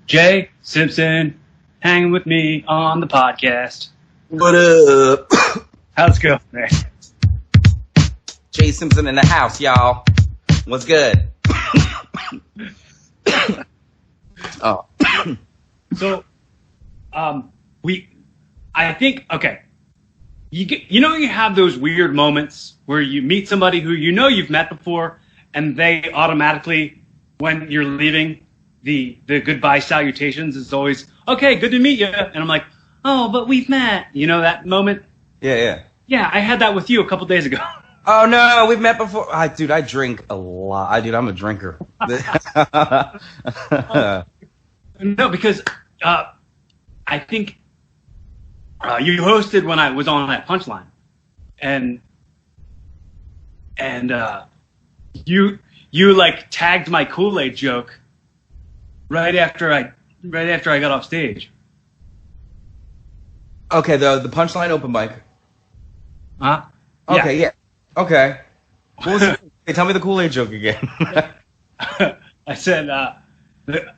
Jay Simpson hanging with me on the podcast. What up? How's it going, man? Jay Simpson in the house, y'all. What's good? Oh. So, I think, okay. You have those weird moments where you meet somebody who you know you've met before, and they automatically, when you're leaving, the goodbye salutations is always, okay, good to meet you. And I'm like, oh, but we've met. You know that moment? Yeah. Yeah, I had that with you a couple days ago. Oh, no, we've met before. I drink a lot. I'm a drinker. No, because I think you hosted when I was on that Punchline, and you like tagged my Kool-Aid joke right after I got off stage. Okay, the Punchline open mic. Huh? Okay, yeah. Okay. Hey, tell me the Kool-Aid joke again. I said the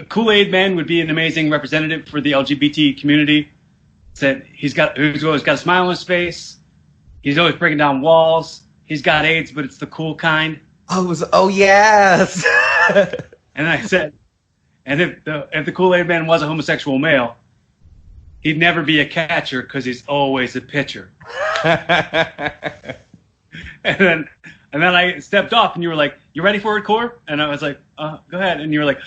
Kool-Aid man would be an amazing representative for the LGBT community. Said he's always got a smile on his face. He's always breaking down walls. He's got AIDS, but it's the cool kind. Oh yes. And I said, and if the Kool-Aid man was a homosexual male, he'd never be a catcher because he's always a pitcher. And then I stepped off, and you were like, "You ready for it, Core?" And I was like, "Go ahead." And you were like,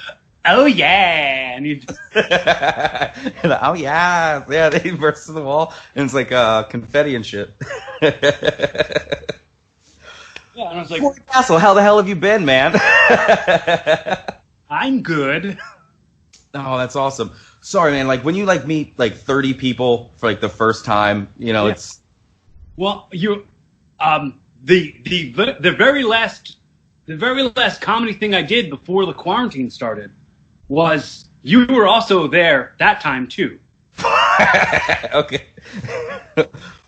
"Oh yeah!" And you just... oh yeah, They burst to the wall, and it's like confetti and shit. Yeah, and I was like, Corey Castle, how the hell have you been, man? I'm good. Oh, that's awesome. Sorry, man. Like when you meet 30 people for the first time, yeah. It's. Well, you, the very last comedy thing I did before the quarantine started was you were also there that time too. Okay.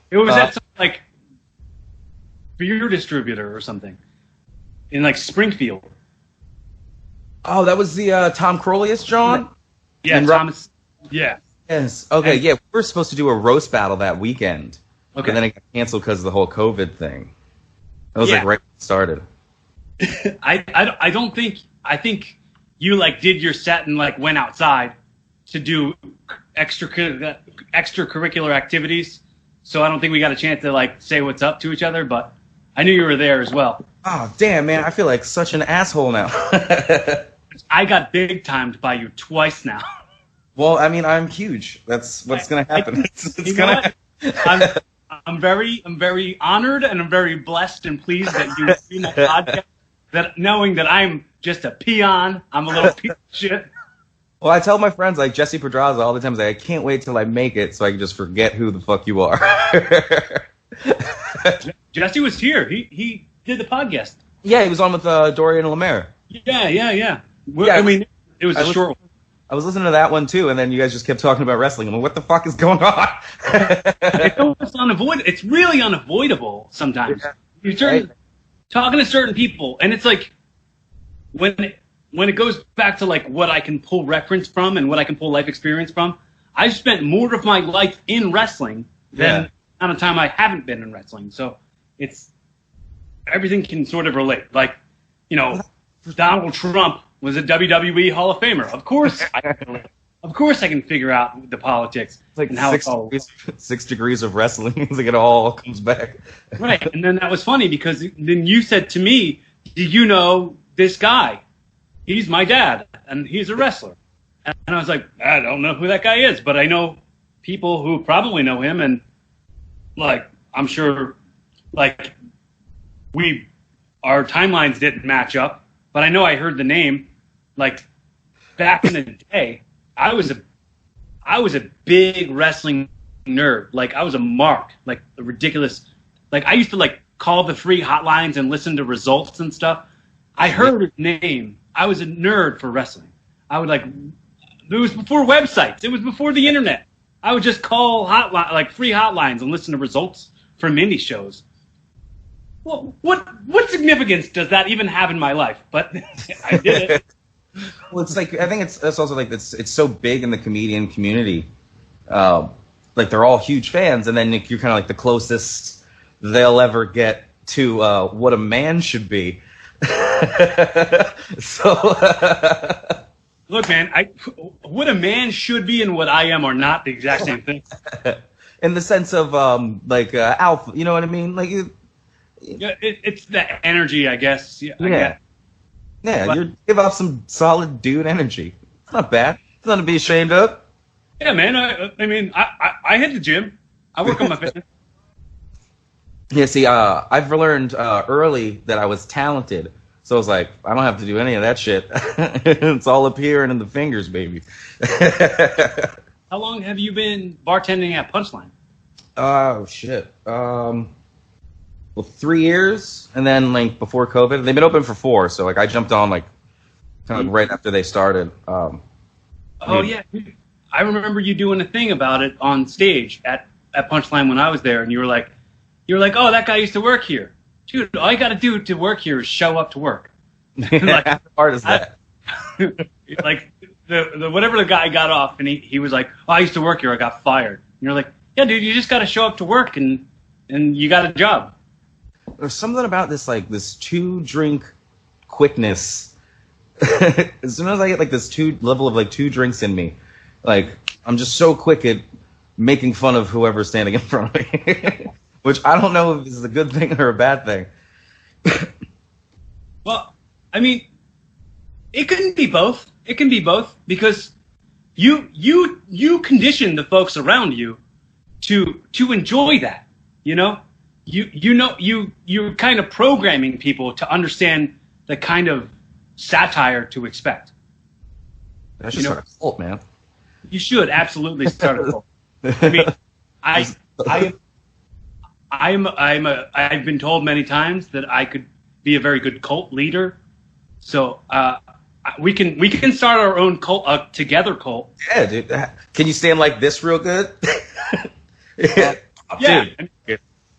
It was at some beer distributor or something in Springfield. Oh, that was the Tom Crolius, John? Yeah, and Thomas. Yeah. Yes. Okay. Yeah, we were supposed to do a roast battle that weekend. Okay. And then it got canceled because of the whole COVID thing. It was right when it started. I don't think. I think you did your set and went outside to do extracurricular activities. So I don't think we got a chance to say what's up to each other. But I knew you were there as well. Oh damn, man! I feel like such an asshole now. I got big timed by you twice now. Well, I mean, I'm huge. That's what's going to happen. It's gonna. I'm very honored, and I'm very blessed and pleased that you see my podcast. That knowing that I'm just a peon, I'm a little piece of shit. Well, I tell my friends Jesse Pedraza all the time, I can't wait till I make it so I can just forget who the fuck you are. Jesse was here. He did the podcast. Yeah, he was on with Dorian and Lemaire. Yeah. I mean, it was a short one. I was listening to that one too, and then you guys just kept talking about wrestling. I'm like, what the fuck is going on? It's almost unavoidable. It's really unavoidable sometimes. Yeah. You're talking to certain people, and it's when it goes back to what I can pull reference from and what I can pull life experience from. I've spent more of my life in wrestling than the amount of time I haven't been in wrestling. So it's everything can sort of relate. Donald Trump was a WWE Hall of Famer. Of course I can figure out the politics and how it's all 6 degrees of wrestling. It all comes back. Right. And then that was funny because then you said to me, "Do you know this guy? He's my dad, and he's a wrestler." And I was like, "I don't know who that guy is, but I know people who probably know him, and I'm sure our timelines didn't match up, but I know I heard the name. Back in the day, I was a big wrestling nerd. I was a mark, a ridiculous. I used to call the free hotlines and listen to results and stuff. I heard his name. I was a nerd for wrestling. I would it was before websites. It was before the internet. I would just call free hotlines and listen to results from indie shows. Well, what significance does that even have in my life? But I did it. Well, it's like I think it's also like it's so big in the comedian community. Like they're all huge fans, and then you're kind of like the closest they'll ever get to what a man should be. So, look, man, what a man should be and what I am are not the exact same thing. In the sense of like alpha, you know what I mean? Like, yeah, it's the energy, I guess. Yeah, yeah. You give off some solid dude energy. It's not bad. It's nothing to be ashamed of. Yeah, man. I mean, I hit the gym. I work on my fitness. Yeah, see, I've learned early that I was talented. So I was like, I don't have to do any of that shit. It's all up here and in the fingers, baby. How long have you been bartending at Punchline? Oh, shit. Well, 3 years, and then, like, before COVID. They've been open for 4, so, like, I jumped on, like, kind of right after they started. Yeah. I remember you doing a thing about it on stage at Punchline when I was there, and you were like, oh, that guy used to work here. Dude, all you got to do to work here is show up to work. Like, how hard is that? Like, the whatever the guy got off, and he was like, oh, I used to work here, I got fired. And you're like, yeah, dude, you just got to show up to work, and you got a job. There's something about this, like, this 2-drink quickness. As soon as I get, like, this level of, like, 2 drinks in me, like, I'm just so quick at making fun of whoever's standing in front of me. Which I don't know if this is a good thing or a bad thing. Well, I mean, it can be both. It can be both because you condition the folks around you to enjoy that. You know, you're kind of programming people to understand the kind of satire to expect. That's just sort of cult, man. You should absolutely start a cult. I mean, I've been told many times that I could be a very good cult leader. So we can start our own cult, together cult. Yeah, dude. Can you stand like this real good? Yeah. Dude.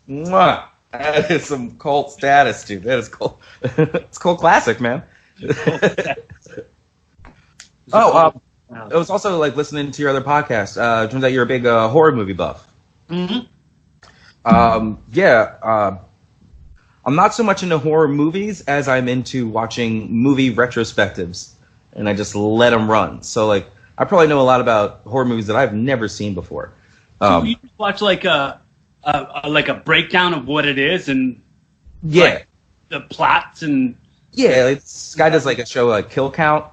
Mwah. That is some cult status, dude. That is cool. It's cult classic, man. It was also like listening to your other podcast. Turns out you're a big horror movie buff. Mm-hmm. I'm not so much into horror movies as I'm into watching movie retrospectives, and I just let them run. So, like, I probably know a lot about horror movies that I've never seen before. So you just watch like a breakdown of what it is and like, the plots and like, this guy does like a show like Kill Count.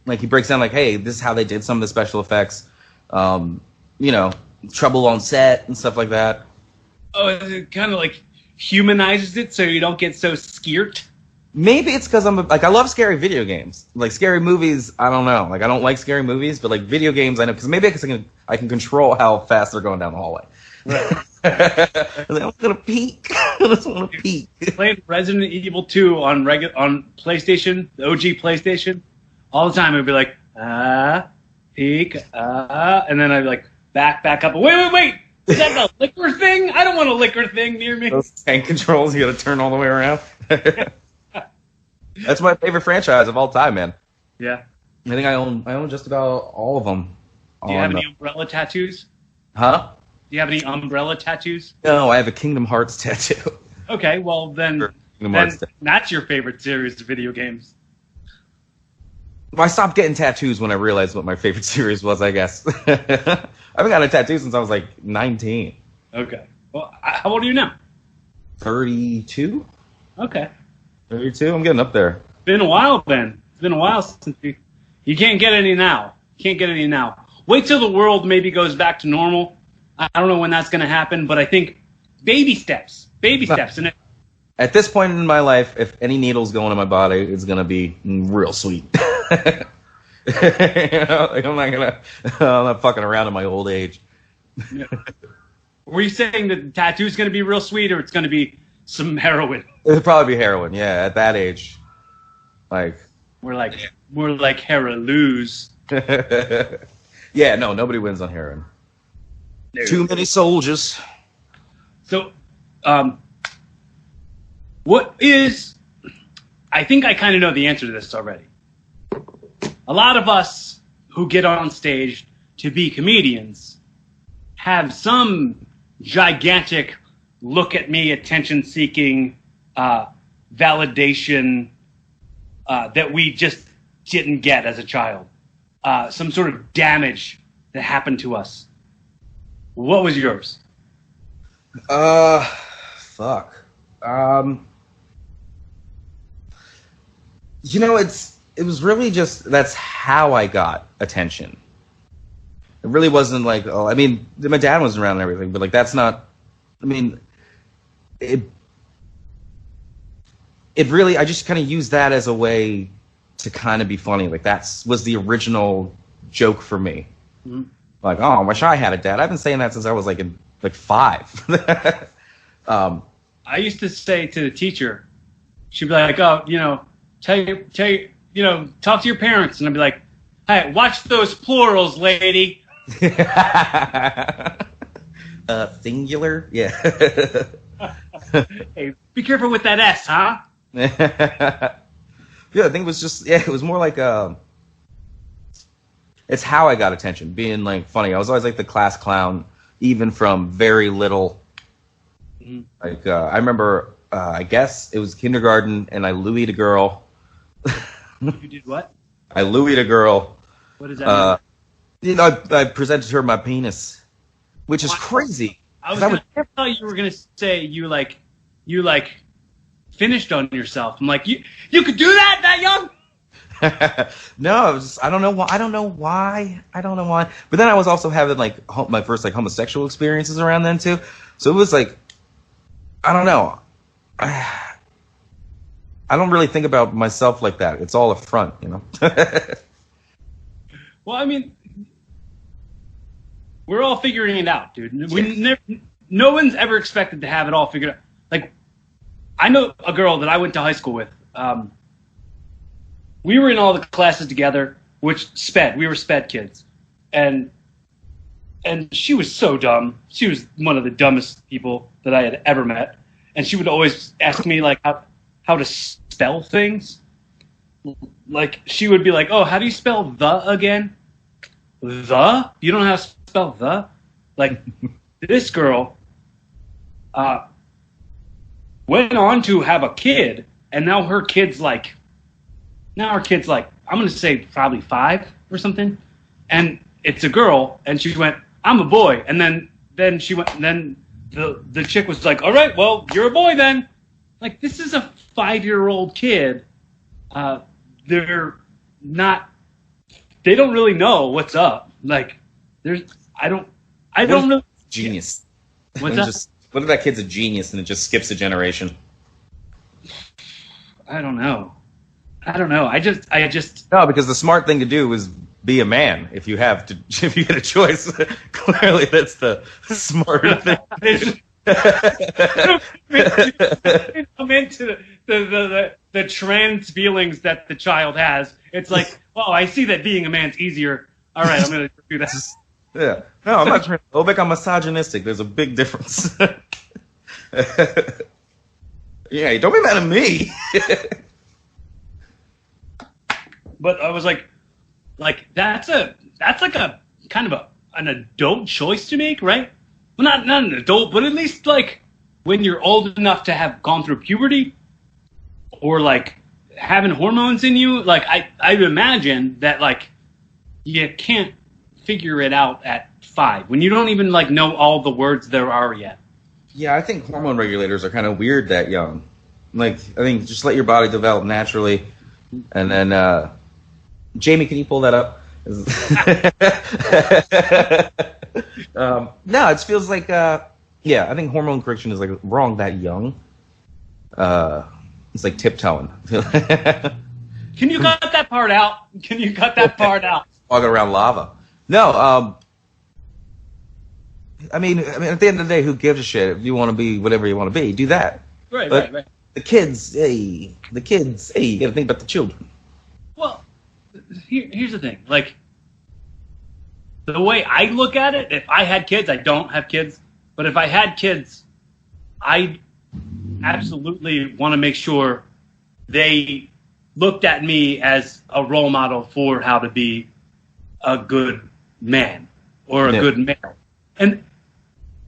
Like he breaks down like, hey, this is how they did some of the special effects. Trouble on set and stuff like that. Oh, it kind of like humanizes it so you don't get so scared. Maybe it's because I love scary video games. Like scary movies, I don't know. Like I don't like scary movies, but like video games, I know because maybe I can control how fast they're going down the hallway. Right. I'm gonna peek. I just want to peek. Playing Resident Evil 2 on PlayStation, the OG PlayStation, all the time. It'd be like peek, and then I'd like back up. Wait. Is that the liquor thing? I don't want a liquor thing near me. Those tank controls, you gotta turn all the way around. That's my favorite franchise of all time, man. Yeah. I think I own just about all of them. Do you have any umbrella tattoos? Huh? Do you have any umbrella tattoos? No, I have a Kingdom Hearts tattoo. Okay, well then that's your favorite series of video games. Well, I stopped getting tattoos when I realized what my favorite series was, I guess. I haven't gotten a tattoo since I was like 19. Okay. Well, how old are you now? 32? Okay. 32? I'm getting up there. It's been a while, Ben. It's been a while since you can't get any now. Wait till the world maybe goes back to normal. I don't know when that's going to happen, but I think baby steps. And at this point in my life, if any needles go into my body, it's going to be real sweet. Like I'm not fucking around in my old age. Yeah. Were you saying that the tattoo's going to be real sweet or it's going to be some heroin? It'll probably be heroin, yeah, at that age. Like We're like Heraloos. Yeah, no, nobody wins on heroin. No. Too many soldiers. So, I think I kind of know the answer to this already. a lot of us who get on stage to be comedians have some gigantic look at me, attention seeking, validation that we just didn't get as a child. Some sort of damage that happened to us. What was yours? Fuck. It was really just, that's how I got attention. It really wasn't like, my dad wasn't around and everything, but like, that's not, it really, I just kind of used that as a way to kind of be funny. Like, was the original joke for me. Mm-hmm. Like, oh, I wish I had a dad. I've been saying that since I was like 5. I used to say to the teacher, she'd be like, oh, talk to your parents. And I'd be like, hey, watch those plurals, lady. Singular? Yeah. Hey, be careful with that S, huh? Yeah, I think it was just, it was more like, it's how I got attention, being like funny. I was always like the class clown, even from very little. Mm-hmm. Like, I remember, I guess it was kindergarten, and I Louie'd a girl. You did what? I Louie'd a girl. What does that mean? I presented her my penis, which is crazy. I thought you were gonna say you finished on yourself. I'm like, you could do that young? No, I don't know why. But then I was also having like my first like homosexual experiences around then too. So it was like, I don't know. I don't really think about myself like that. It's all a front, Well, we're all figuring it out, dude. No one's ever expected to have it all figured out. Like, I know a girl that I went to high school with. We were in all the classes together, which we were sped kids. And she was so dumb. She was one of the dumbest people that I had ever met. And she would always ask me, like, how to spell things. Like, she would be like, oh, how do you spell the again? The? You don't know how to spell the? Like, this girl went on to have a kid, and now her kid's like, I'm going to say probably 5 or something. And it's a girl, and she went, I'm a boy. And then she went, and then the chick was like, all right, well, you're a boy then. Like, this is a 5-year-old kid. They don't really know what's up. Like, I don't know. Genius. What's up? What if that kid's a genius and it just skips a generation? I don't know. I just. No, because the smart thing to do is be a man. If you get a choice, clearly that's the smarter thing. I'm into the trans feelings that the child has. It's like, oh, I see that being a man's easier. All right, I'm going to do that. Yeah. No, I'm not transphobic. I'm misogynistic. There's a big difference. Yeah, don't be mad at me. But I was like that's like a kind of an adult choice to make, right? Well, not an adult, but at least like when you're old enough to have gone through puberty or like having hormones in you. Like I imagine that like you can't figure it out at 5 when you don't even like know all the words there are yet. Yeah, I think hormone regulators are kind of weird that young. Like, I think just let your body develop naturally, and then Jamie, can you pull that up? No, it feels like I think hormone correction is like wrong that young. It's like tiptoeing. Can you cut that part out? Walking around lava. No, I mean, at the end of the day, who gives a shit? If you want to be whatever you want to be, do that. Right. The kids, you gotta think about the children. Well, here's the thing. Like, the way I look at it, if I had kids, I don't have kids, but if I had kids, I absolutely want to make sure they looked at me as a role model for how to be a good man or a good male. And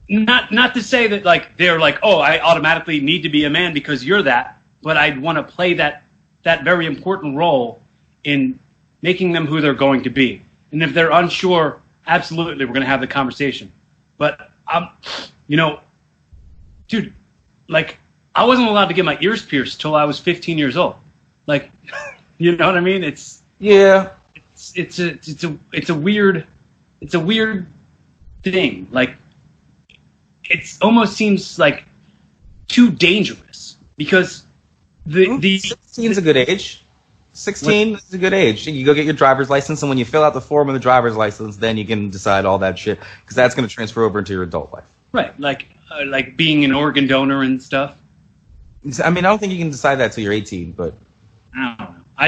not to say that like they're like, oh, I automatically need to be a man because you're that, but I'd want to play that very important role in making them who they're going to be. And if they're unsure, absolutely, we're going to have the conversation. But dude, like I wasn't allowed to get my ears pierced till I was 15 years old. Like, you know what I mean? It's a weird thing. Like, it almost seems like too dangerous because the 16 is a good age. 16 is a good age. You go get your driver's license, and when you fill out the form of the driver's license, then you can decide all that shit because that's going to transfer over into your adult life. Right, like being an organ donor and stuff. I mean, I don't think you can decide that till you're 18, but I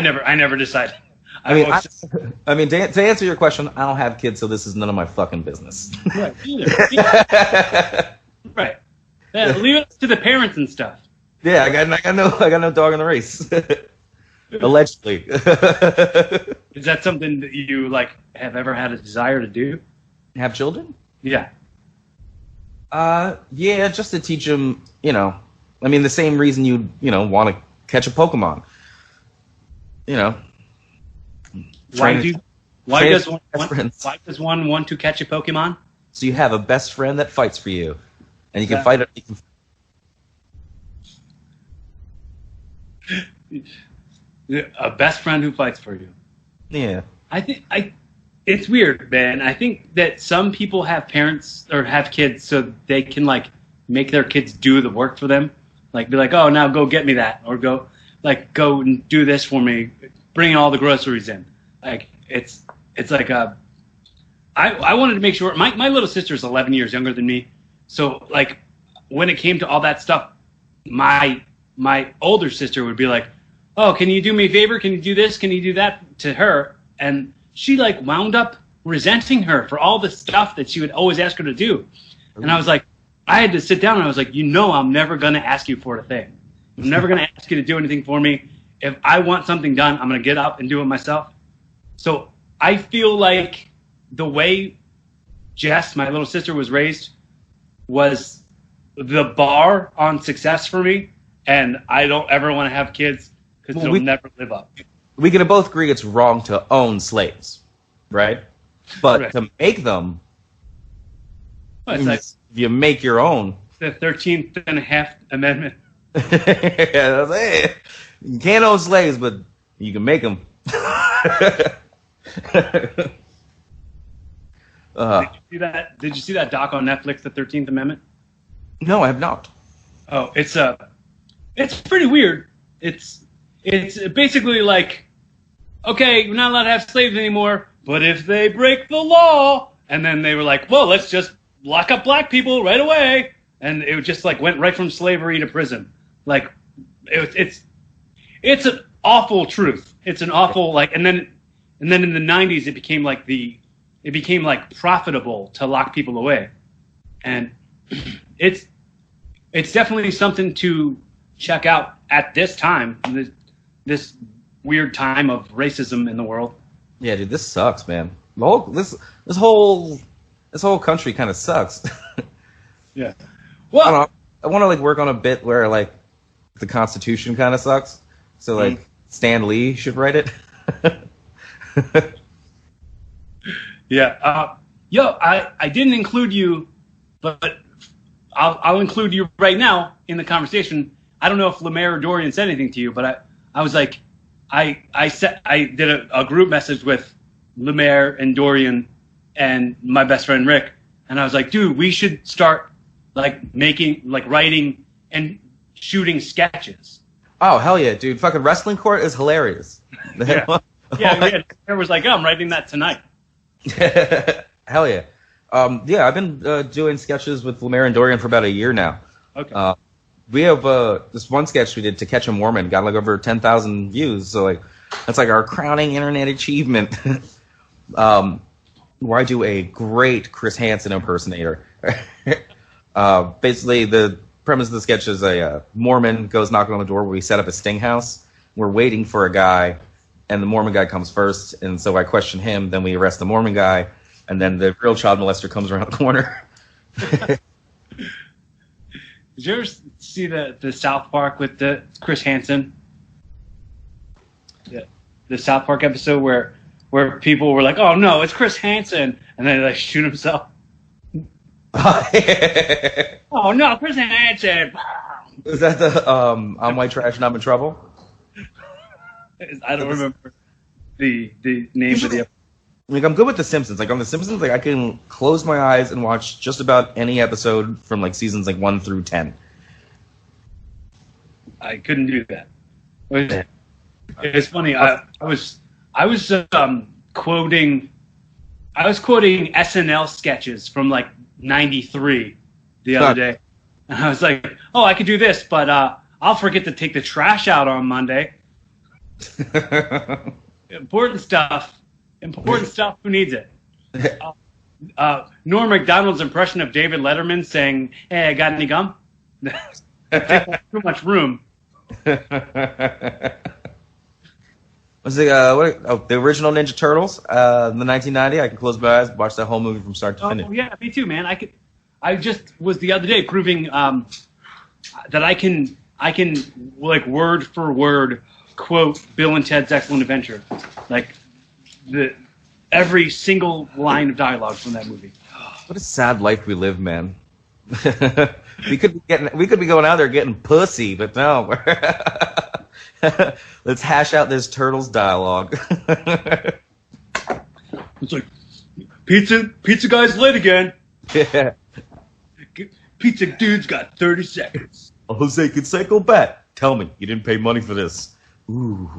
don't know. I never decided. I mean, to answer your question, I don't have kids, so this is none of my fucking business. Right. Right. Yeah, leave it to the parents and stuff. Yeah, I got no dog in the race. Allegedly. Is that something that you like have ever had a desire to do? Have children? Yeah. Yeah, just to teach them, I mean, the same reason you want to catch a Pokemon. Why does one want to catch a Pokemon? So you have a best friend that fights for you, and you can fight it. A best friend who fights for you. Yeah. It's weird, man. I think that some people have parents or have kids so they can like make their kids do the work for them. Like be like, oh, now go get me that, or go and do this for me, bring all the groceries in. Like it's like I wanted to make sure my little sister is 11 years younger than me, so like when it came to all that stuff, my older sister would be like, oh, can you do me a favor? Can you do this? Can you do that to her? And she like wound up resenting her for all the stuff that she would always ask her to do. And I was like, I had to sit down and I was like, I'm never going to ask you for a thing. I'm never going to ask you to do anything for me. If I want something done, I'm going to get up and do it myself. So I feel like the way Jess, my little sister, was raised was the bar on success for me. And I don't ever want to have kids because they'll never live up. We can both agree it's wrong to own slaves, right? But to make them, it's like if you make your own. The 13th and a half Amendment. Yeah, you can't own slaves, but you can make them. Did you see that doc on Netflix, The 13th Amendment? No, I have not. Oh, it's pretty weird. It's basically like, okay, we're not allowed to have slaves anymore, but if they break the law, and then they were like, well, let's just lock up black people right away, and it just like went right from slavery to prison. Like, it's an awful truth. It's an awful like, and then in the 90s, it became like profitable to lock people away, and it's definitely something to check out at this time, this weird time of racism in the world. Yeah, dude, this sucks, man. This whole country kind of sucks. Yeah. Well, I want to like work on a bit where like the Constitution kind of sucks. So like Stan Lee should write it. Yeah. I didn't include you, but I'll include you right now in the conversation. I don't know if Lemaire or Dorian said anything to you, but I was like, I did a group message with Lemaire and Dorian and my best friend Rick, and I was like, dude, we should start like writing and shooting sketches. Oh hell yeah, dude! Fucking Wrestling Court is hilarious. Yeah. It was like, oh, I'm writing that tonight. Hell yeah. Yeah, I've been doing sketches with Lemaire and Dorian for about a year now. Okay. We have this one sketch we did, To Catch a Mormon, got like over 10,000 views. So like that's like our crowning internet achievement. Where I do a great Chris Hansen impersonator. Basically, the premise of the sketch is a Mormon goes knocking on the door where we set up a sting house. we're waiting for a guy, and the Mormon guy comes first, and so I question him. Then we arrest the Mormon guy, and then the real child molester comes around the corner. Did you ever see the South Park with the Chris Hansen? The South Park episode where people were like, "Oh no, it's Chris Hansen," and then they like shoot himself. Oh no, Chris Hansen! Is that the I'm white trash and I'm in trouble? I don't remember the name of the episode. Like, I'm good with The Simpsons. Like, on The Simpsons, like, I can close my eyes and watch just about any episode from, like, seasons, like, 1 through 10. I couldn't do that. It's funny. I was quoting SNL sketches from, like, 93 the other day. And I was like, oh, I could do this, but I'll forget to take the trash out on Monday. Important stuff. Who needs it? Norm Macdonald's impression of David Letterman saying, "Hey, I got any gum?" Too much room. Was the original Ninja Turtles, in the 1990? I can close my eyes, watch that whole movie from start to finish. Oh yeah, me too, man. I just was the other day proving that I can like word for word quote Bill and Ted's Excellent Adventure, like every single line of dialogue from that movie. What a sad life we live, man. we could be going out there getting pussy, but no. Let's hash out this Turtles dialogue. It's like pizza guy's late again. Yeah. Pizza dude's got 30 seconds. Jose Canseco bet. Tell me you didn't pay money for this. Ooh.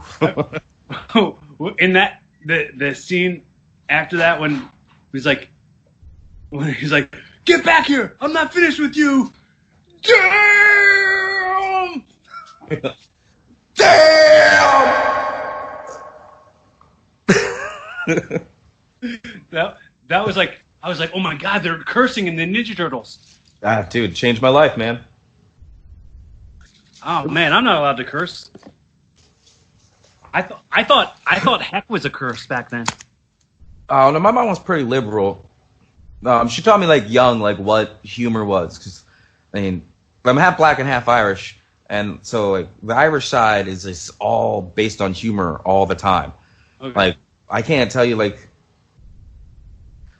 In that the scene after that when he's like, get back here! I'm not finished with you. Damn! Damn! that was like, I was like, oh my god, they're cursing in the Ninja Turtles. Ah, dude, changed my life, man. Oh man, I'm not allowed to curse. I thought heck was a curse back then. Oh no, my mom was pretty liberal. She taught me like young, like what humor was. Cause I mean, I'm half black and half Irish, and so like the Irish side is just all based on humor all the time. Okay. Like I can't tell you like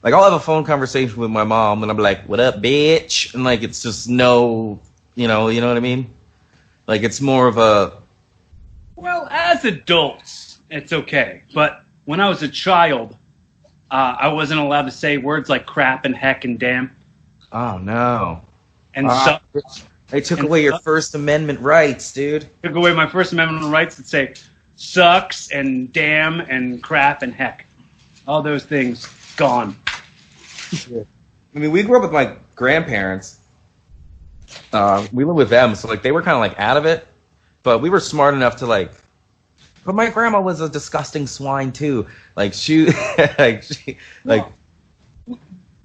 I'll have a phone conversation with my mom and I'm like, "What up, bitch?" And like it's just no, you know what I mean? Like it's more of a. Well, as adults, it's okay. But when I was a child, I wasn't allowed to say words like crap and heck and damn. Oh, no. And so they took away your First Amendment rights, dude. Took away my First Amendment rights to say sucks and damn and crap and heck. All those things gone. Yeah. I mean, we grew up with my grandparents. We lived with them, so like they were kind of like out of it. But we were smart enough to like. But my grandma was a disgusting swine too. Like she, like.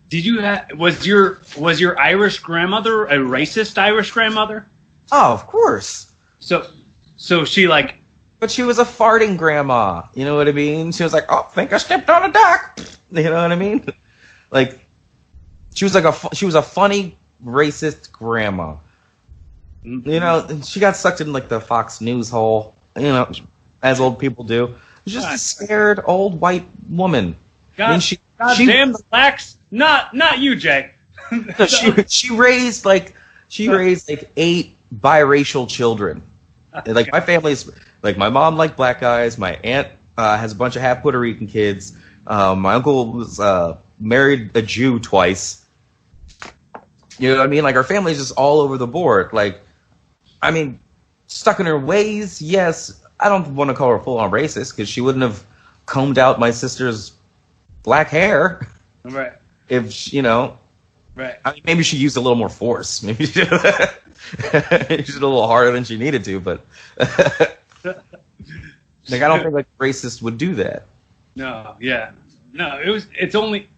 Did you was your Irish grandmother a racist Irish grandmother? Oh, of course. So she like. But she was a farting grandma. You know what I mean? She was like, "Oh, think I stepped on a duck." You know what I mean? Like, she was a funny racist grandma. You know, and she got sucked in like the Fox News hole, you know, as old people do. She's just a scared old white woman. God, I mean, she damn the blacks. Not you, Jay. No, she raised 8 biracial children. Like my family's like my mom liked black guys. My aunt has a bunch of half Puerto Rican kids. My uncle was married a Jew twice. You know what I mean? Like our family's just all over the board. Like, I mean, stuck in her ways. Yes, I don't want to call her full on racist because she wouldn't have combed out my sister's black hair. Right. If she, you know. Right. I mean, maybe she used a little more force. Maybe she did a little harder than she needed to, but like I don't think like a racist would do that. No, yeah. No, it's only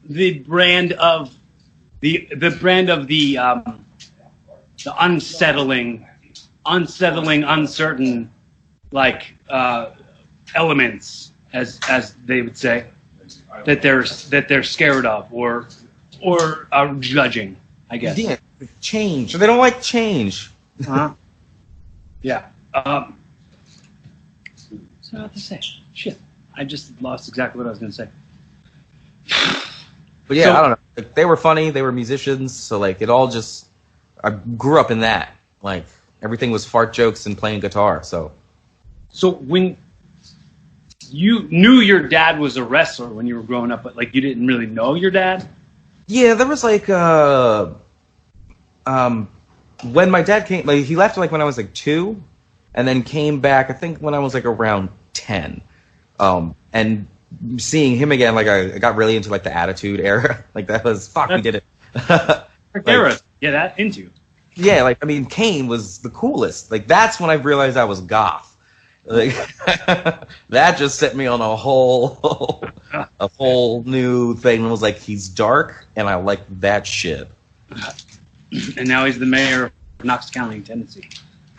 the brand of the unsettling unsettling, uncertain, like elements, as they would say, that they're scared of or are judging, I guess. Yeah, change. They don't like change. Uh-huh. Yeah. So what to say? Shit, I just lost exactly what I was going to say. But yeah, I don't know. Like, they were funny. They were musicians. So like it all just. I grew up in that. Like everything was fart jokes and playing guitar. So when you knew your dad was a wrestler when you were growing up, but like you didn't really know your dad. Yeah, there was like when my dad came, like he left like when I was like 2, and then came back I think when I was like around 10. And seeing him again, like I got really into like the Attitude Era. Like that was we did it. Era, yeah, that into. Yeah, like I mean, Kane was the coolest. Like that's when I realized I was goth. Like that just set me on a whole new thing. It was like he's dark, and I like that shit. And now he's the mayor of Knox County, Tennessee.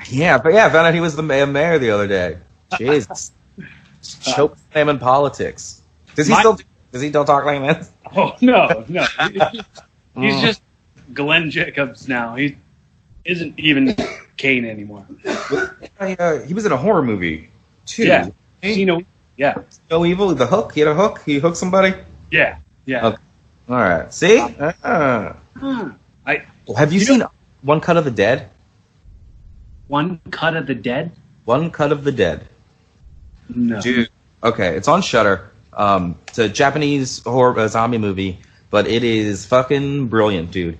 Yeah, but yeah, I found out he was the mayor the other day. Jesus, choked him in politics. Does he still talk like that? Oh no. He's just Glenn Jacobs now. He isn't even Kane anymore. He was in a horror movie too. Yeah, yeah. No Evil, The Hook. He had a hook. He hooked somebody. Yeah. Okay. All right. See. Have you seen One Cut of the Dead? One Cut of the Dead? One Cut of the Dead. No. Dude. Okay, it's on Shudder. It's a Japanese horror zombie movie, but it is fucking brilliant, dude.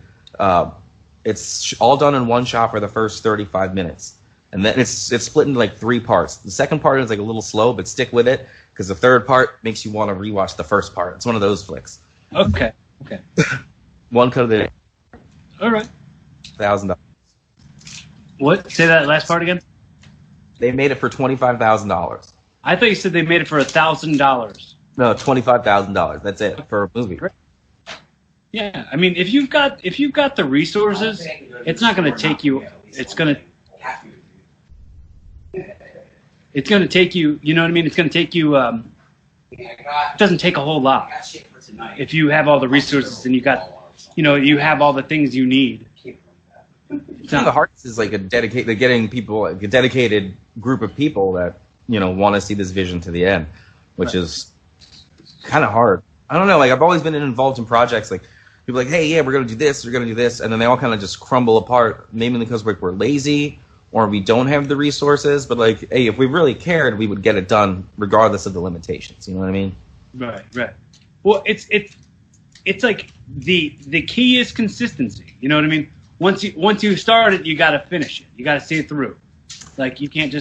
It's all done in one shot for the first 35 minutes. And then it's split into like 3 parts. The second part is like a little slow, but stick with it, because the third part makes you want to rewatch the first part. It's one of those flicks. Okay. One Cut of the Dead. All right. $1,000. What? Say that last part again? They made it for $25,000. I thought you said they made it for $1,000. No, $25,000. That's it for a movie. Yeah, I mean, if you've got the resources, it's not going to take you. It's going to take you. You know what I mean? It's going to take you. It doesn't take a whole lot if you have all the resources and you have all the things you need. The hardest is like getting people, like a dedicated group of people that want to see this vision to the end, which is kind of hard. I don't know. Like I've always been involved in projects like. People are like, hey, yeah, we're going to do this, and then they all kind of just crumble apart, maybe because we're lazy or we don't have the resources. But like, hey, if we really cared, we would get it done regardless of the limitations. You know what I mean? Right. Well, it's like the key is consistency. You know what I mean? Once you start it, you got to finish it. You got to see it through. Like you can't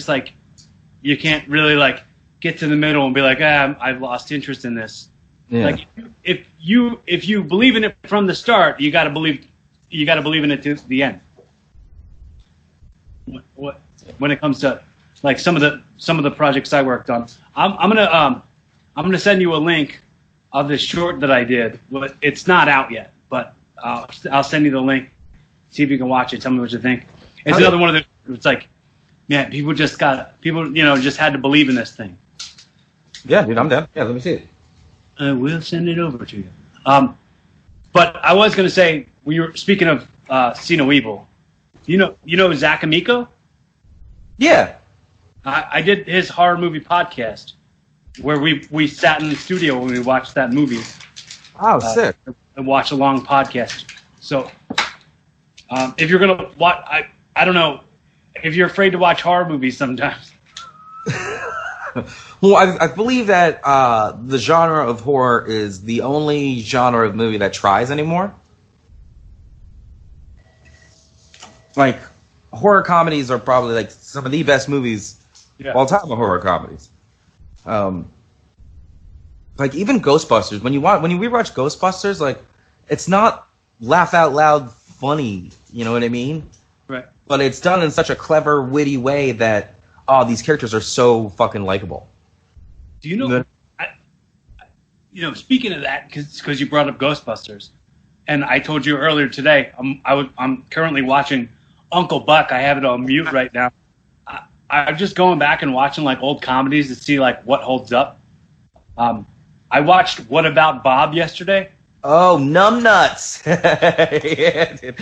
really get to the middle and be like, I've lost interest in this. Yeah. Like if you believe in it from the start, you got to believe in it to the end. What when it comes to like some of the projects I worked on, I'm gonna send you a link of this short that I did. It's not out yet, but I'll send you the link. See if you can watch it. Tell me what you think. It's another one of the. It's like, man, people just had to believe in this thing. Yeah, dude, I'm down. Yeah, let me see it. I will send it over to you. But I was going to say, we were speaking of See No Evil. You know Zach Amico? Yeah. I did his horror movie podcast where we sat in the studio when we watched that movie. Oh, sick. And watched a long podcast. So if you're going to watch, I don't know, if you're afraid to watch horror movies sometimes. Well, I believe that the genre of horror is the only genre of movie that tries anymore. Like, horror comedies are probably like some of the best movies of all time of horror comedies. Like even Ghostbusters, when you rewatch Ghostbusters, like it's not laugh out loud funny, you know what I mean? Right. But it's done in such a clever, witty way that these characters are so fucking likable. Do you know? Speaking of that, because you brought up Ghostbusters, and I told you earlier today, I'm currently watching Uncle Buck. I have it on mute right now. I'm just going back and watching like old comedies to see like what holds up. I watched What About Bob yesterday. Oh, numbnuts! Yeah, dude.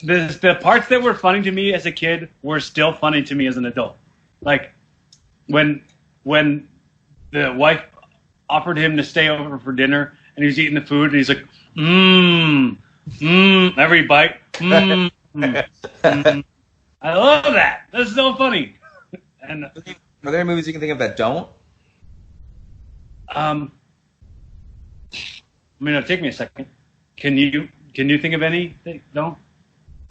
The parts that were funny to me as a kid were still funny to me as an adult. Like when the wife offered him to stay over for dinner and he was eating the food and he's like, every bite, I love that. That's so funny. And are there any movies you can think of that don't? I mean, it'll take me a second. Can you think of any that don't?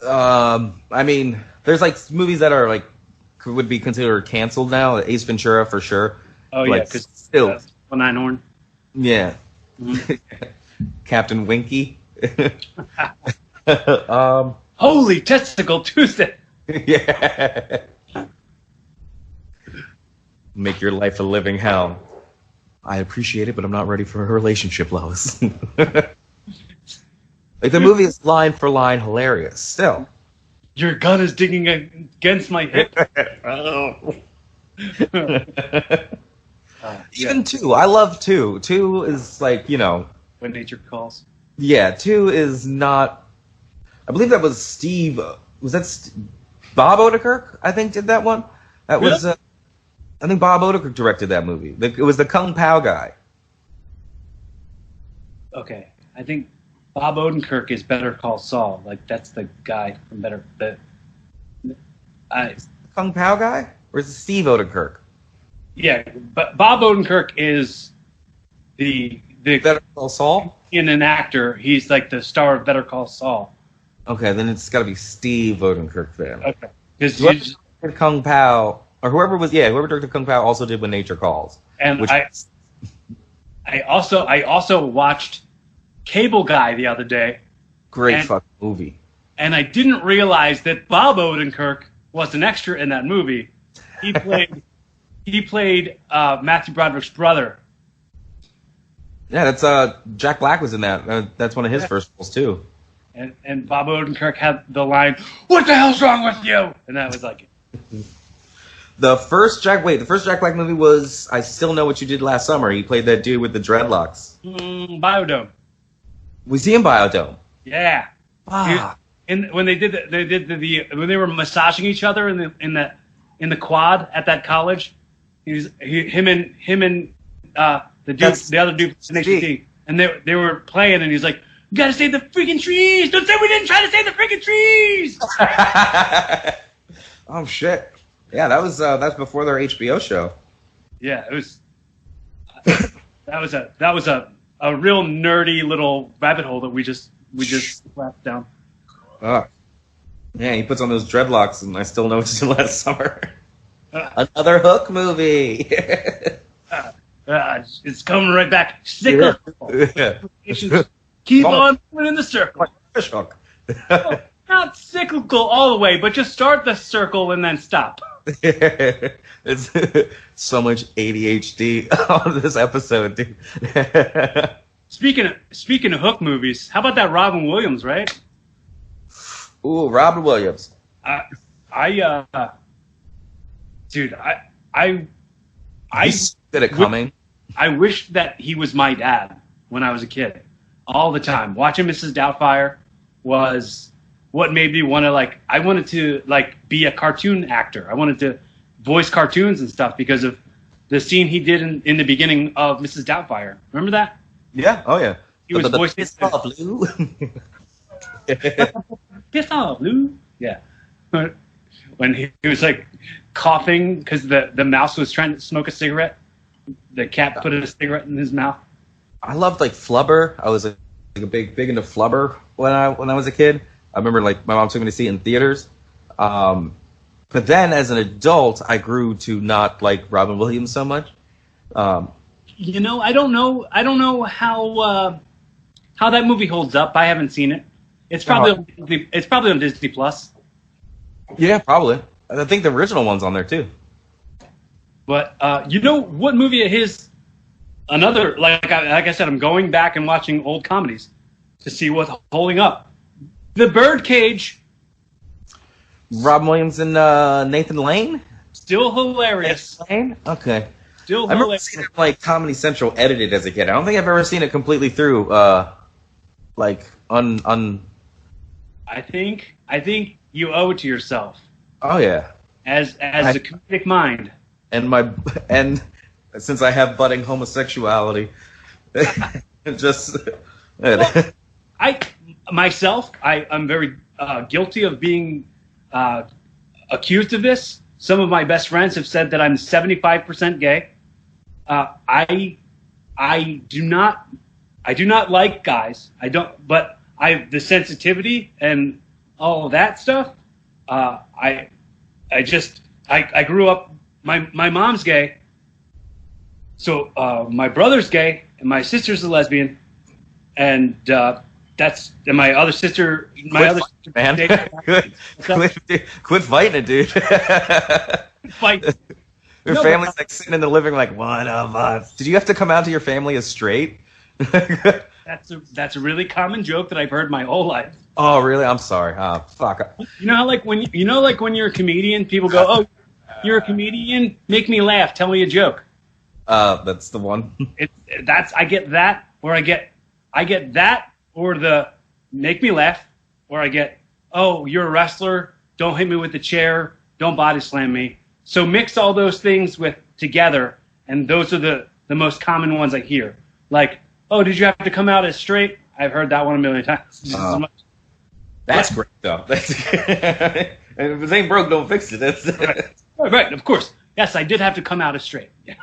I mean, there's like movies that are like would be considered canceled now. Ace Ventura for sure. Oh like, yeah, because still Einhorn. Yeah. Mm-hmm. Captain Winky. Holy Testicle Tuesday. Yeah. Make your life a living hell. I appreciate it, but I'm not ready for a relationship, Lois. Like the movie is line for line hilarious. Still, your gun is digging against my hip. Even 2, I love 2. 2 is like, you know, When Nature Calls. Yeah, 2 is not. I believe that was Steve. Was that Bob Odenkirk? I think did that one. That Really? was. I think Bob Odenkirk directed that movie. It was the Kung Pao guy. Okay, I think Bob Odenkirk is Better Call Saul. Like that's the guy from Better. Kung Pao guy, or is it Steve Odenkirk? Yeah, but Bob Odenkirk is the Better Call Saul. In an actor, he's like the star of Better Call Saul. Okay, then it's got to be Steve Odenkirk then. Okay, because Kung Pao, or whoever directed Kung Pao also did When Nature Calls. And I also watched Cable Guy the other day. Great fucking movie. And I didn't realize that Bob Odenkirk was an extra in that movie. He played Matthew Broderick's brother. Yeah, that's Jack Black was in that. That's one of his first roles too. And Bob Odenkirk had the line, "What the hell's wrong with you?" And that was like the first Jack Black movie was I Still Know What You Did Last Summer. He played that dude with the dreadlocks. Biodome. Was he in Biodome? Yeah. Ah. And when they did when they were massaging each other in the quad at that college, him and the other dude from NXT, and they were playing, and he's like, "You gotta save the freaking trees! Don't say we didn't try to save the freaking trees!" Oh shit! Yeah, that's before their HBO show. Yeah, it was. That was a real nerdy little rabbit hole that we just slapped down. Oh. Yeah, he puts on those dreadlocks, and I Still Know What You Did Last Summer. Another Hook movie. It's coming right back. Cyclical. Yeah. Keep on moving in the circle. Fish hook. Not cyclical all the way, but just start the circle and then stop. It's so much ADHD on this episode, dude. Speaking of Hook movies, how about that Robin Williams, right? Ooh, Robin Williams. Dude, He's good at coming. I wish that he was my dad when I was a kid. All the time. Watching Mrs. Doubtfire was what made me want to, like, I wanted to, like, be a cartoon actor. I wanted to voice cartoons and stuff because of the scene he did in the beginning of Mrs. Doubtfire. Remember that? Yeah. Oh, yeah. He was voicing... Piss off, Blue. Piss off, Blue. Yeah. When he was, like, coughing because the mouse was trying to smoke a cigarette. The cat put a cigarette in his mouth. I loved, like, Flubber. I was, like a big into Flubber when I was a kid. I remember, like, my mom took me to see it in theaters. But then, as an adult, I grew to not like Robin Williams so much. I don't know how that movie holds up. I haven't seen it. It's probably on Disney Plus. Yeah, probably. I think the original one's on there too. But what movie of his? Another like I said, I'm going back and watching old comedies to see what's holding up. The Birdcage. Robin Williams and Nathan Lane? Still hilarious. Lane? Okay. Still I remember hilarious. seeing it like Comedy Central edited as a kid. I don't think I've ever seen it completely through, like I think you owe it to yourself Oh yeah. as a comedic mind. And since I have budding homosexuality, just Well, I'm very guilty of being accused of this. Some of my best friends have said that I'm 75% gay. I do not like guys. I don't, but the sensitivity and all of that stuff. I grew up. My mom's gay, so my brother's gay and my sister's a lesbian, and my other sister. man. Quit fighting it, dude. Fight. Your family's like sitting in the living room like, one of us. Did you have to come out to your family as straight? That's a really common joke that I've heard my whole life. Oh, really? I'm sorry. Oh, fuck. You know how when you're a comedian, people go, "Oh, you're a comedian? Make me laugh. Tell me a joke." That's the one. I get that, or I get that, or the make me laugh, or I get, "Oh, you're a wrestler. Don't hit me with the chair. Don't body slam me." So mix all those things together, and those are the most common ones I hear. Like, "Oh, did you have to come out as straight?" I've heard that one a million times. That's great, though. If it ain't broke, don't fix it. Right, of course. Yes, I did have to come out as straight. Yeah.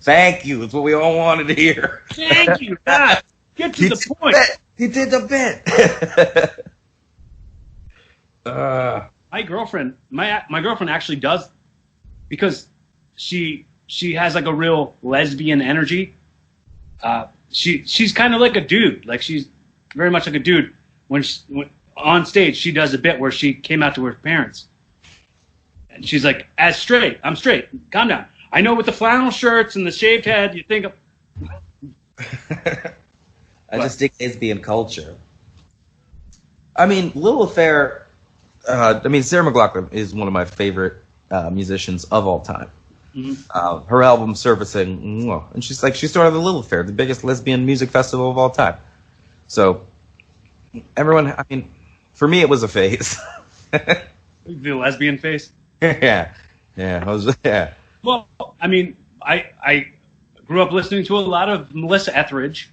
Thank you. It's what we all wanted to hear. Thank you. God, get to the point. He did the bit. My girlfriend actually does, because she has like a real lesbian energy. She's kind of like a dude. Like, she's very much like a dude. When on stage, she does a bit where she came out to her parents, and she's like, "I'm straight. Calm down. I know with the flannel shirts and the shaved head, you think of." I just dig lesbian culture. I mean, Lil Affair. Sarah McLachlan is one of my favorite musicians of all time. Mm-hmm. Her album Surfacing, and she started the Lil Affair, the biggest lesbian music festival of all time. So everyone, I mean, for me it was a phase. The lesbian phase. Yeah. Well, I mean, I grew up listening to a lot of Melissa Etheridge.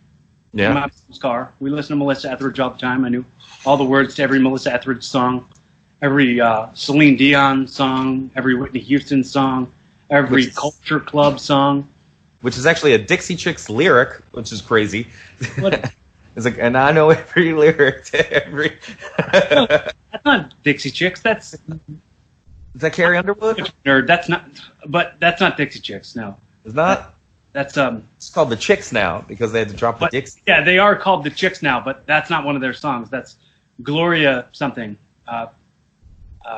Yeah. In my mom's car, we listened to Melissa Etheridge all the time. I knew all the words to every Melissa Etheridge song, every Celine Dion song, every Whitney Houston song, every Culture Club song. Which is actually a Dixie Chicks lyric, which is crazy. What? It's like, and I know every lyric to every. No, that's not Dixie Chicks. Is that Carrie Underwood? Nerd. That's not Dixie Chicks. No, it's not. That's It's called the Chicks now because they had to drop the Dixie. Yeah, they are called the Chicks now, but that's not one of their songs. That's Gloria something.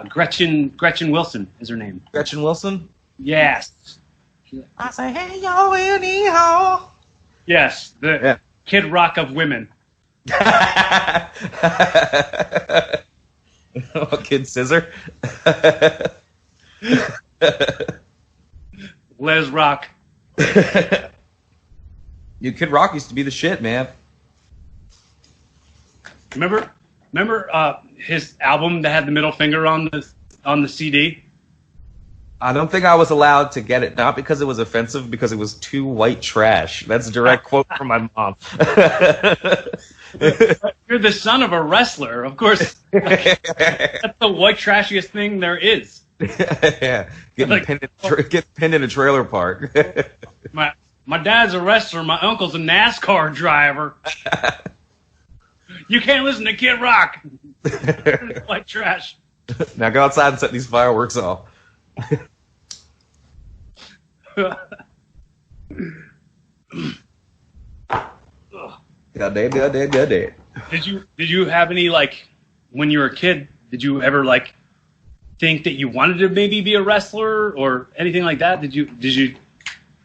Gretchen Wilson is her name. Gretchen Wilson. Yes. I say, hey yo, anyhow. Yes, Kid Rock of women. Kid Scissor. Les Rock. Kid Rock used to be the shit, man. Remember his album that had the middle finger on the CD? I don't think I was allowed to get it, not because it was offensive, because it was too white trash. That's a direct quote from my mom. You're the son of a wrestler, of course. That's the white trashiest thing there is. Yeah, get pinned in a trailer park. My dad's a wrestler. My uncle's a NASCAR driver. You can't listen to Kid Rock. White trash. Now go outside and set these fireworks off. Goddamn. Did you have any, like, when you were a kid, did you ever, like, think that you wanted to maybe be a wrestler or anything like that? Did you?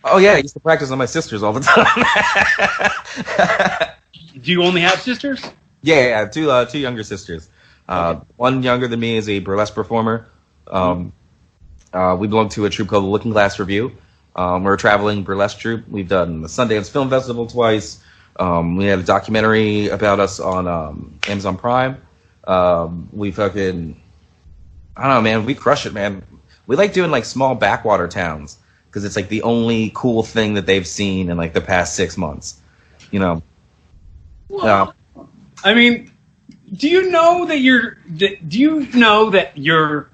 Oh yeah, I used to practice on my sisters all the time. Do you only have sisters? Yeah, two younger sisters. One younger than me is a burlesque performer. We belong to a troupe called the Looking Glass Review. We're a traveling burlesque troupe. We've done the Sundance Film Festival twice. We had a documentary about us on Amazon Prime. We fucking, I don't know, man. We crush it, man. We like doing like small backwater towns because it's like the only cool thing that they've seen in like the past 6 months. You know. Well, I mean, do you know that you're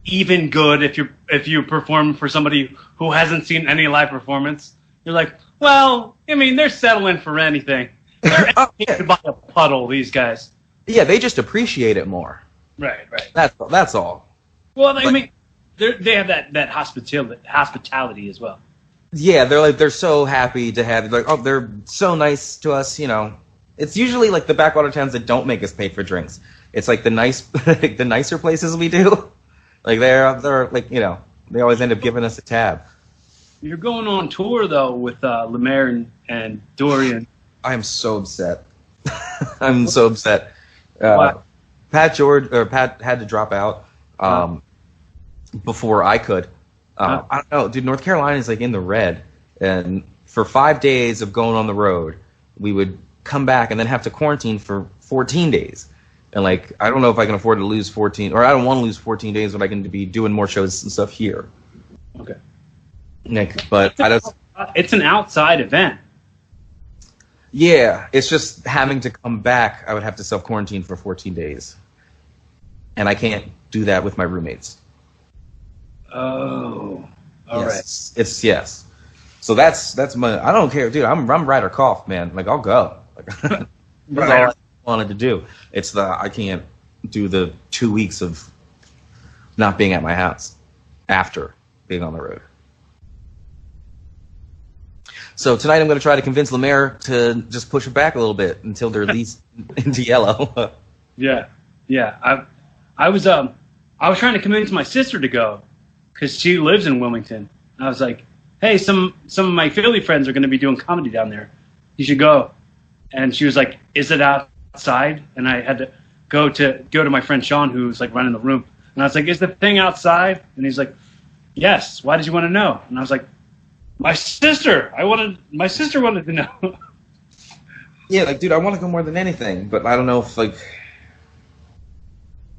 even good if you perform for somebody who hasn't seen any live performance? You're like, well, I mean, they're settling for anything. They're to buy a puddle, these guys. Yeah, they just appreciate it more. Right. That's all. Well, I mean, they have that hospitality as well. Yeah, they're so happy to have, like, oh, they're so nice to us, you know. It's usually like the backwater towns that don't make us pay for drinks. It's like the nicer places we do. Like they're like, you know, they always end up giving us a tab. You're going on tour though with Lemaire and Dorian. I am so upset. I'm so upset. Pat had to drop out before I could. I don't know, dude. North Carolina is like in the red, and for 5 days of going on the road, we would come back and then have to quarantine for 14 days. And like, I don't know if I can afford to lose 14, or I don't want to lose 14 days when I can be doing more shows and stuff here. Okay. Nick, but I just, it's an outside event. Yeah, it's just having to come back. I would have to self-quarantine for 14 days. And I can't do that with my roommates. Oh. All yes. Right. It's yes. So that's my, I don't care, dude. I'm Ryder Cough, man. Like, I'll go. Like, that's all I wanted to do. It's I can't do the 2 weeks of not being at my house after being on the road. So tonight I'm going to try to convince Lemaire to just push it back a little bit until they're at least into yellow. Yeah. I was trying to convince my sister to go because she lives in Wilmington. I was like, hey, some of my Philly friends are going to be doing comedy down there. You should go. And she was like, is it outside? And I had to go to my friend Sean, who's like running the room. And I was like, is the thing outside? And he's like, yes. Why did you want to know? And I was like, my sister wanted to know. Yeah, like, dude, I want to go more than anything, but I don't know if, like...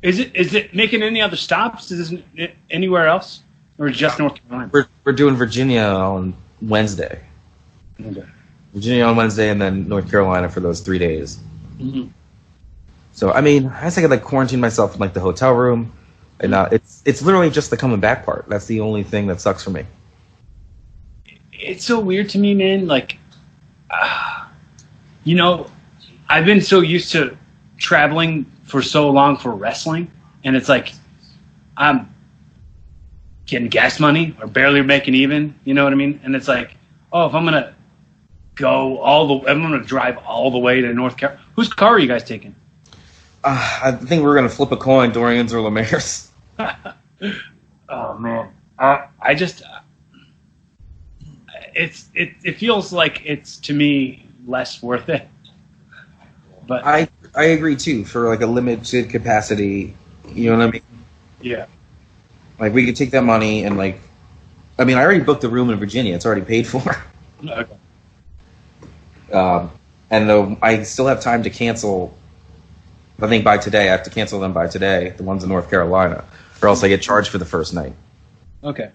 Is it making any other stops? Is it anywhere else? Or just North Carolina? We're doing Virginia on Wednesday. Okay. Virginia on Wednesday, and then North Carolina for those 3 days. Mm-hmm. So, I mean, I guess I could, like, quarantine myself in, like, the hotel room. And it's literally just the coming back part. That's the only thing that sucks for me. It's so weird to me, man. Like, you know, I've been so used to traveling for so long for wrestling, and it's like I'm getting gas money or barely making even. You know what I mean? And it's like, oh, if I'm gonna drive all the way to North Carolina. Whose car are you guys taking? I think we're gonna flip a coin, Dorian's or Lemaire's. Oh man, I just. It feels like it's, to me, less worth it. But I agree too, for like a limited capacity, you know what I mean? Yeah. Like, we could take that money and, like, I mean, I already booked the room in Virginia. It's already paid for. Okay. And I still have time to cancel. I think by today, I have to cancel them by today, the ones in North Carolina, or else I get charged for the first night. Okay.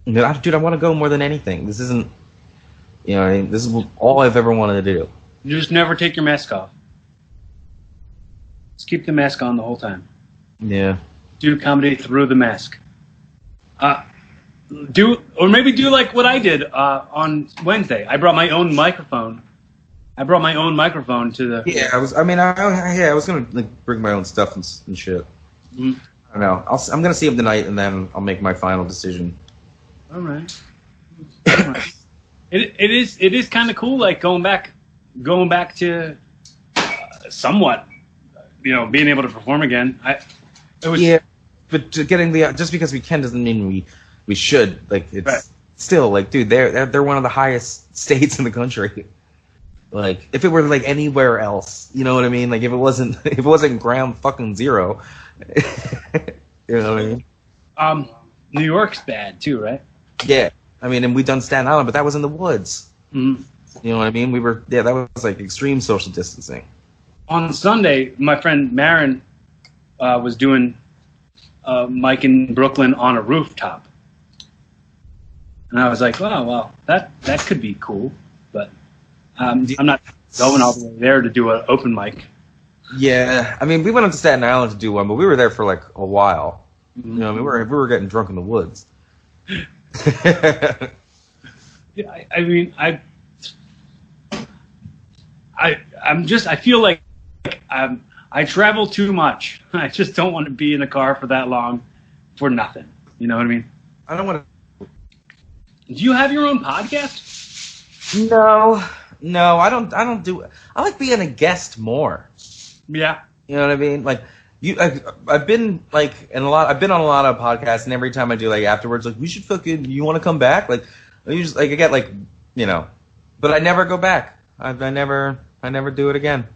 Dude, I want to go more than anything. This isn't, you know, this is all I've ever wanted to do. You just never take your mask off. Just keep the mask on the whole time. Yeah. Do comedy through the mask. Do like what I did on Wednesday. I brought my own microphone. to the. Yeah, I was gonna like bring my own stuff and shit. Mm-hmm. I don't know. I'm gonna see him tonight, and then I'll make my final decision. All right. It is kind of cool, like going back to somewhat, you know, being able to perform again. Yeah, but getting just because we can doesn't mean we should. Like, it's right. Still, like, dude, they're one of the highest states in the country. Like, if it were like anywhere else, you know what I mean? Like, if it wasn't ground fucking zero, you know what I mean? New York's bad too, right? Yeah. I mean, and we've done Staten Island, but that was in the woods. Mm-hmm. You know what I mean? That was like extreme social distancing. On Sunday, my friend Marin was doing Mike in Brooklyn on a rooftop. And I was like, wow, well, that could be cool. But I'm not going all the way there to do an open mic. Yeah. I mean, we went up to Staten Island to do one, but we were there for like a while. Mm-hmm. You know, I mean, we were getting drunk in the woods. Yeah, I mean, I feel like I travel too much. I just don't want to be in a car for that long for nothing. You know what I mean? I don't want to. Do you have your own podcast? No, I don't do. I like being a guest more. Yeah. You know what I mean? Like I've been like I've been on a lot of podcasts, and every time I do, like afterwards, like, we should fucking. You want to come back? Like, I get like, you know, but I never go back. I never do it again.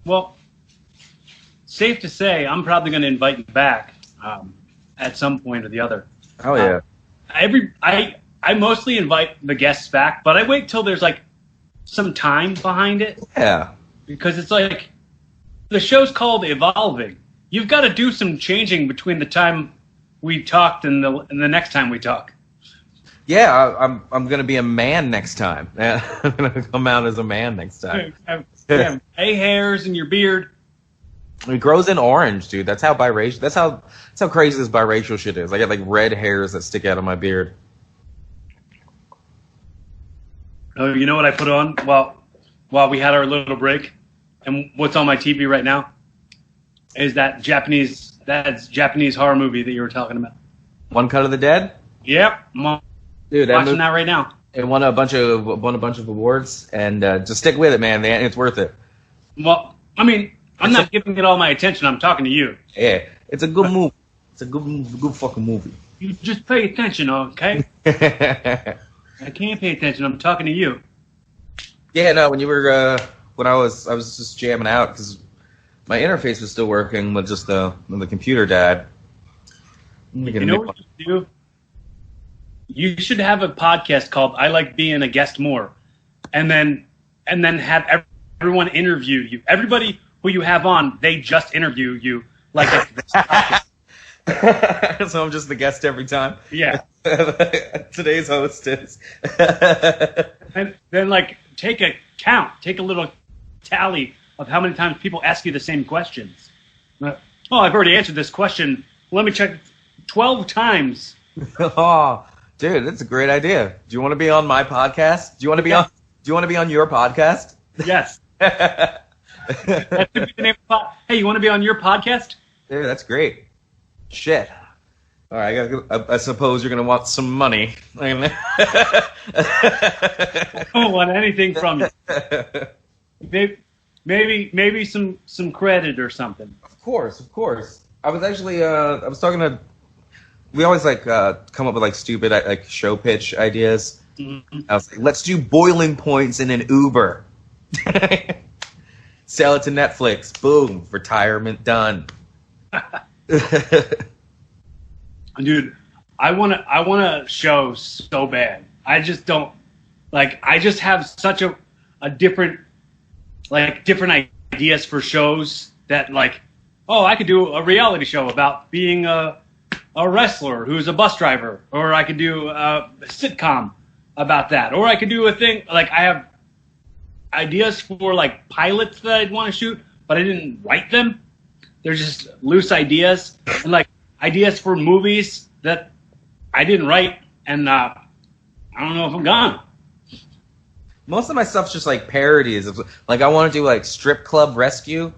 Well, safe to say, I'm probably going to invite you back at some point or the other. Oh yeah. I mostly invite the guests back, but I wait till there's like some time behind it. Yeah. Because it's like the show's called Evolving. You've got to do some changing between the time we talked and the next time we talk. Yeah, I'm gonna be a man next time. I'm gonna come out as a man next time. Have gray hairs in your beard. It grows in orange, dude. That's how biracial. That's how crazy this biracial shit is. I get like red hairs that stick out of my beard. Oh, you know what I put on while we had our little break, and what's on my TV right now is that Japanese horror movie that you were talking about. One Cut of the Dead. Yep. Dude, watching that right now. It won a bunch of awards, and just stick with it, man. It's worth it. Well, I mean, I'm not giving it all my attention. I'm talking to you. Yeah, it's a good movie. It's a good fucking movie. You just pay attention, okay? I can't pay attention. I'm talking to you. Yeah, no. When you were when I was just jamming out because my interface was still working with just the computer died. You know what you do? You should have a podcast called "I Like Being a Guest More," and then have everyone interview you. Everybody who you have on, they just interview you like a So I'm just the guest every time. Yeah. Today's host is. And then take a little tally of how many times people ask you the same questions. Oh, I've already answered this question. Let me check 12 times. Oh, dude, that's a great idea. Do you want to be on my podcast? Do you want to be on your podcast? Yes. That could be the name of the Hey, you want to be on your podcast? Dude, that's great. Shit. All right, I suppose you're gonna want some money. I don't want anything from you. Maybe some credit or something. Of course. I was actually I was talking to. We always come up with stupid show pitch ideas. Mm-hmm. I was like, let's do boiling points in an Uber. Sell it to Netflix. Boom. Retirement done. Dude, I want a show so bad. I just don't I just have such a different ideas for shows that I could do a reality show about being a wrestler who's a bus driver, or I could do a sitcom about that, or I could do a thing I have ideas for pilots that I'd want to shoot, but I didn't write them. They're just loose ideas, and ideas for movies that I didn't write, and I don't know if I'm gonna. Most of my stuff's just parodies of I want to do strip club rescue.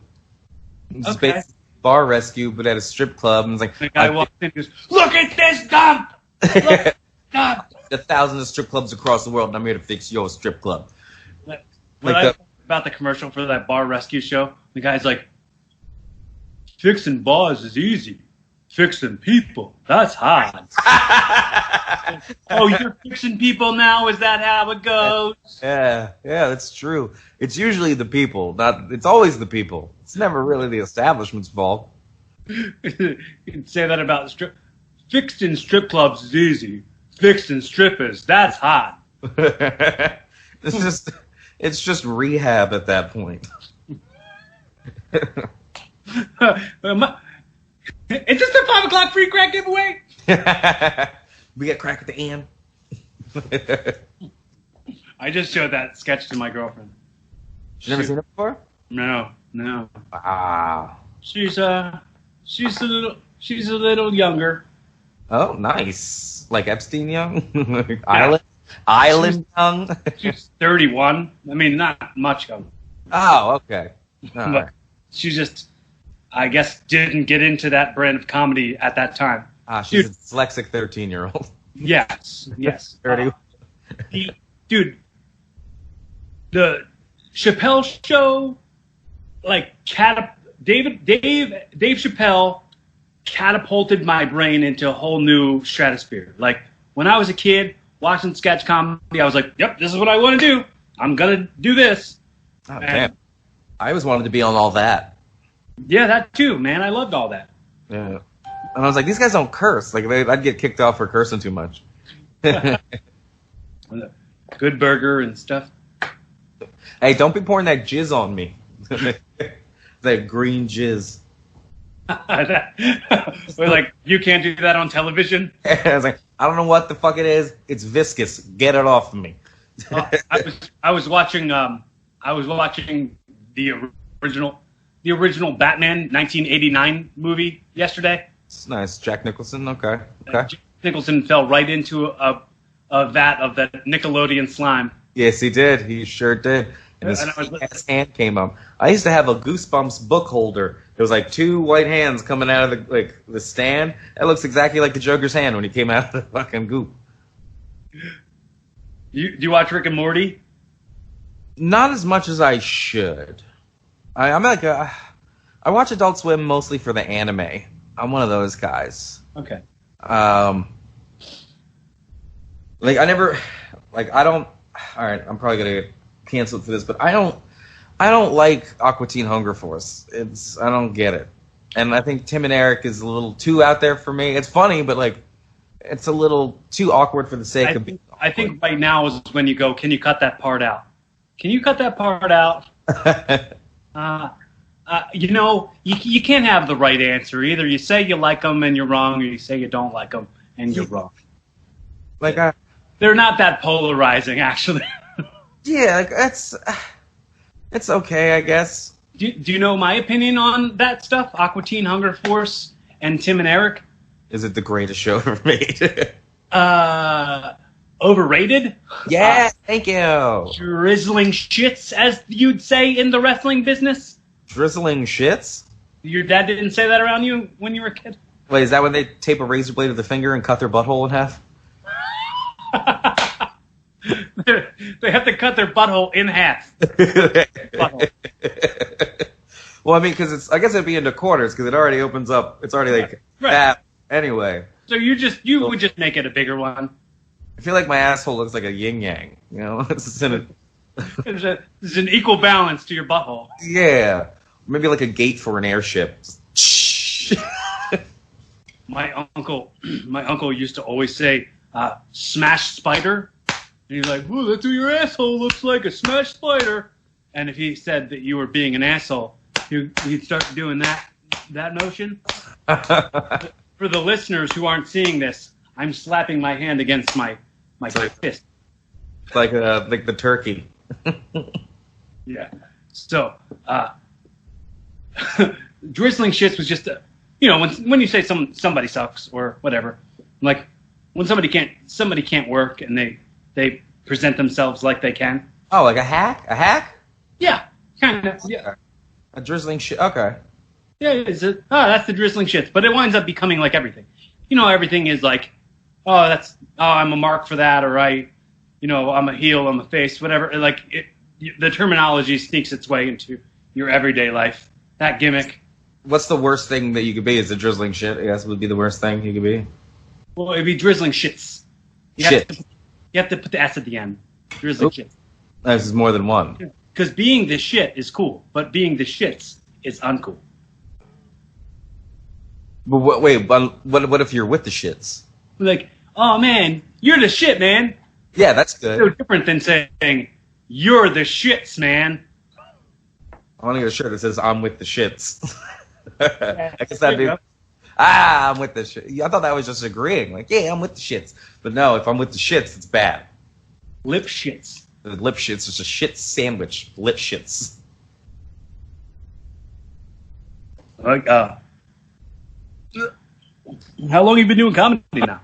It's basically bar rescue, but at a strip club, and it's the guy walks in and goes, "Look at this dump! Look, dump!" The thousands of strip clubs across the world, and I'm here to fix your strip club. About the commercial for that bar rescue show, the guy's like, "Fixing bars is easy. fixing people. That's hot. Oh, you're fixing people now? Is that how it goes? Yeah, that's true. It's usually the people. It's always the people. It's never really the establishment's fault. You can say that about fixing strip clubs is easy. Fixing strippers, that's hot. It's just rehab at that point. Is this the 5 o'clock free crack giveaway? We get crack at the end. I just showed that sketch to my girlfriend. She's never seen it before? No. Ah. She's a little younger. Oh, nice. Like Epstein young? Island young? She's 31. I mean, not much young. Oh, okay. All right. She just, I guess, didn't get into that brand of comedy at that time. She's a dyslexic 13-year-old. Yes. 30. Dude, the Chappelle show, like, Dave Chappelle catapulted my brain into a whole new stratosphere. Like, when I was a kid watching sketch comedy, I was like, yep, this is what I want to do. I'm going to do this. Oh, damn. I always wanted to be on all that. Yeah, that too, man. I loved all that. Yeah. And I was like, these guys don't curse. Like, I'd get kicked off for cursing too much. Good burger and stuff. Hey, don't be pouring that jizz on me. That green jizz. We're like, you can't do that on television. I was like, I don't know what the fuck it is. It's viscous. Get it off of me. I was watching the original Batman 1989 movie yesterday. It's nice. Jack Nicholson. Okay. Jack Nicholson fell right into a vat of that Nickelodeon slime. Yes, he did. He sure did. And his hand came up. I used to have a Goosebumps book holder. There was like two white hands coming out of the stand. That looks exactly like the Joker's hand when he came out of the fucking goop. Do you watch Rick and Morty? Not as much as I should. I watch Adult Swim mostly for the anime. I'm one of those guys. Okay. I don't. All right, I'm probably gonna get canceled for this, but I don't like Aqua Teen Hunger Force. I don't get it, and I think Tim and Eric is a little too out there for me. It's funny, but it's a little too awkward for the sake of being awkward. I think right now is when you go, can you cut that part out? Can you cut that part out? You can't have the right answer. Either you say you like them and you're wrong, or you say you don't like them and you're wrong. They're not that polarizing, actually. Yeah, it's okay, I guess. Do you know my opinion on that stuff? Aqua Teen Hunger Force and Tim and Eric? Is it the greatest show ever made? Overrated? Yeah, thank you. Drizzling shits, as you'd say in the wrestling business. Drizzling shits? Your dad didn't say that around you when you were a kid? Wait, is that when they tape a razor blade to the finger and cut their butthole in half? They have to cut their butthole in half. Well, I mean, because I guess it'd be into quarters because it already opens up. It's already like that anyway. So you would just make it a bigger one. I feel like my asshole looks like a yin yang. You know, there's an equal balance to your butthole. Yeah, maybe like a gate for an airship. My uncle used to always say, "Smash spider," and he's like, "Ooh, that's what your asshole looks like, a smashed spider." And if he said that you were being an asshole, he'd start doing that motion. For the listeners who aren't seeing this, I'm slapping my hand against my fist. Like the turkey. Yeah. So, drizzling shits was just when you say somebody sucks or whatever, like when somebody can't work and they present themselves like they can. Oh, like a hack? A hack? Yeah, kind of. Yeah. A drizzling shit. Okay. Yeah, that's the drizzling shits, but it winds up becoming like everything. Everything is like, I'm a mark for that, or I'm a heel, I'm a face, whatever. Like the terminology sneaks its way into your everyday life. That gimmick, what's the worst thing that you could be? Is it drizzling shit? I guess would be the worst thing you could be. Well, it'd be drizzling shits. You have to put the S at the end. Drizzling shits. This is more than one. Because being the shit is cool, but being the shits is uncool. But what if you're with the shits? Like, oh man, you're the shit, man. Yeah, that's good. So different than saying you're the shits, man. I want to get a shirt that says "I'm with the shits." I guess that'd be. I'm with the shit. I thought that was just agreeing. Like, yeah, I'm with the shits. But no, if I'm with the shits, it's bad. Lip shits. The lip shits is a shit sandwich. Lip shits. Like, how long have you been doing comedy now?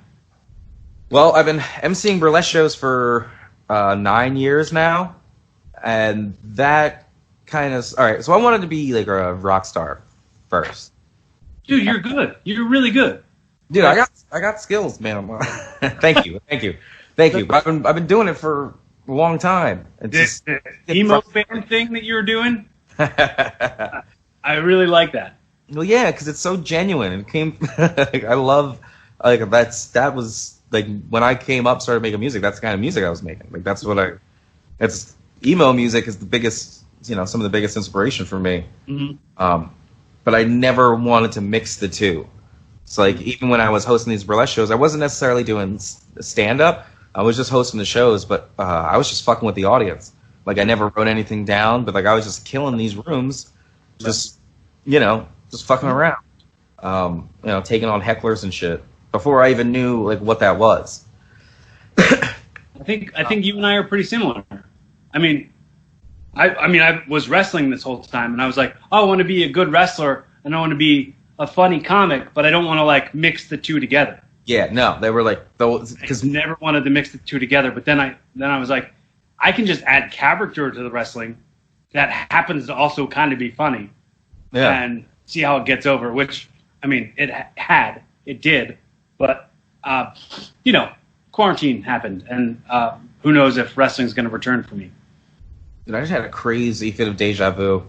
Well, I've been emceeing burlesque shows for 9 years now, and that kind of all right. So I wanted to be like a rock star first. Dude, you're good. You're really good. Dude, I got skills, man. Thank you. I've been doing it for a long time. This emo band thing that you were doing, I really like that. Well, yeah, because it's so genuine. It came. I love that was like when I came up, started making music. That's the kind of music I was making. Like it's emo music is the biggest, some of the biggest inspiration for me. Mm-hmm. But I never wanted to mix the two. So like even when I was hosting these burlesque shows, I wasn't necessarily doing stand up. I was just hosting the shows, but I was just fucking with the audience. Like I never wrote anything down, but like I was just killing these rooms, just fucking around. Taking on hecklers and shit before I even knew like what that was. I think you and I are pretty similar. I mean, I was wrestling this whole time, and I was like, oh, I want to be a good wrestler, and I want to be a funny comic, but I don't want to like mix the two together. Yeah, no, they were like those because never wanted to mix the two together. But then I was like, I can just add character to the wrestling that happens to also kind of be funny, and see how it gets over. Which I mean, it did, but quarantine happened, and who knows if wrestling's going to return for me. Dude, I just had a crazy fit of deja vu.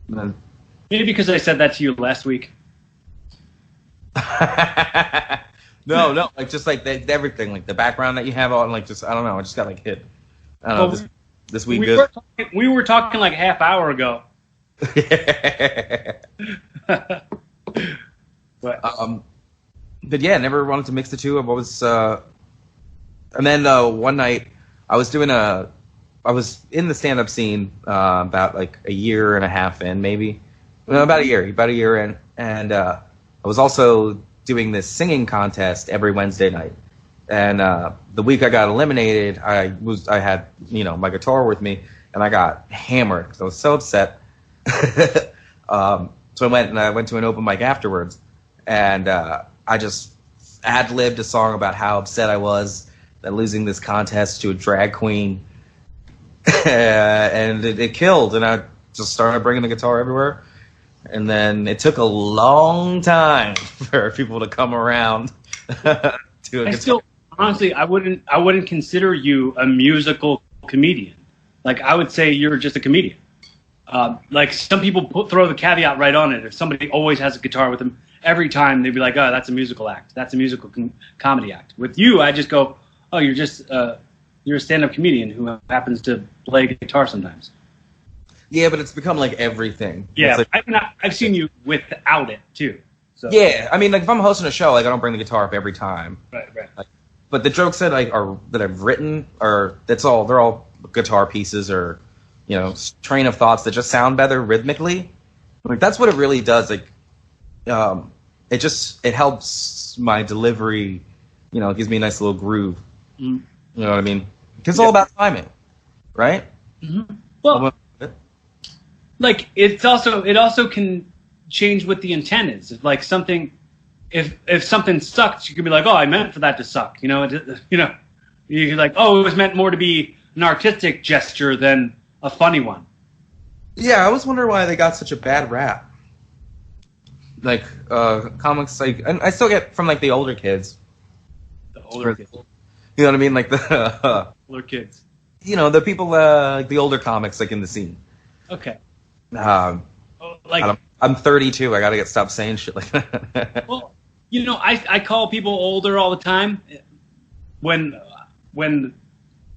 Maybe because I said that to you last week. No, like just like everything, like the background that you have on, like just I don't know, I just got like hit. I don't know this week. We were talking like a half hour ago. But yeah, never wanted to mix the two. I've always, and then one night I was in the stand-up scene about like a year and a half in, maybe about a year in, and I was also doing this singing contest every Wednesday night. And the week I got eliminated, I had my guitar with me, and I got hammered because I was so upset. So I went to an open mic afterwards, and I just ad-libbed a song about how upset I was that losing this contest to a drag queen, and it killed. And I just started bringing the guitar everywhere, and then it took a long time for people to come around to a guitar. Honestly, I wouldn't consider you a musical comedian. Like I would say you're just a comedian. Like some people throw the caveat right on it. If somebody always has a guitar with them, every time they'd be like, "Oh, that's a musical act. That's a musical comedy act." With you, I just go, "Oh, you're just you're a stand-up comedian who happens to play guitar sometimes." Yeah, but it's become like everything. Yeah, like, I've seen you without it too. So. Yeah, I mean, like if I'm hosting a show, like I don't bring the guitar up every time. Right. Like, but the jokes that that I've written they're all guitar pieces or train of thoughts that just sound better rhythmically. Like that's what it really does. Like it helps my delivery. It gives me a nice little groove. Mm. You know what I mean? It's all about timing, right? Mm-hmm. Well, like it also can change what the intent is. If, like something. If something sucks, you could be like, "Oh, I meant for that to suck." You're like, "Oh, it was meant more to be an artistic gesture than a funny one." Yeah, I always wonder why they got such a bad rap. Like comics, like, and I still get from like the older kids. The older kids. You know what I mean? Like the older kids. The people, like the older comics, like in the scene. Okay. I I'm 32. I gotta stop saying shit like that. Well, I call people older all the time when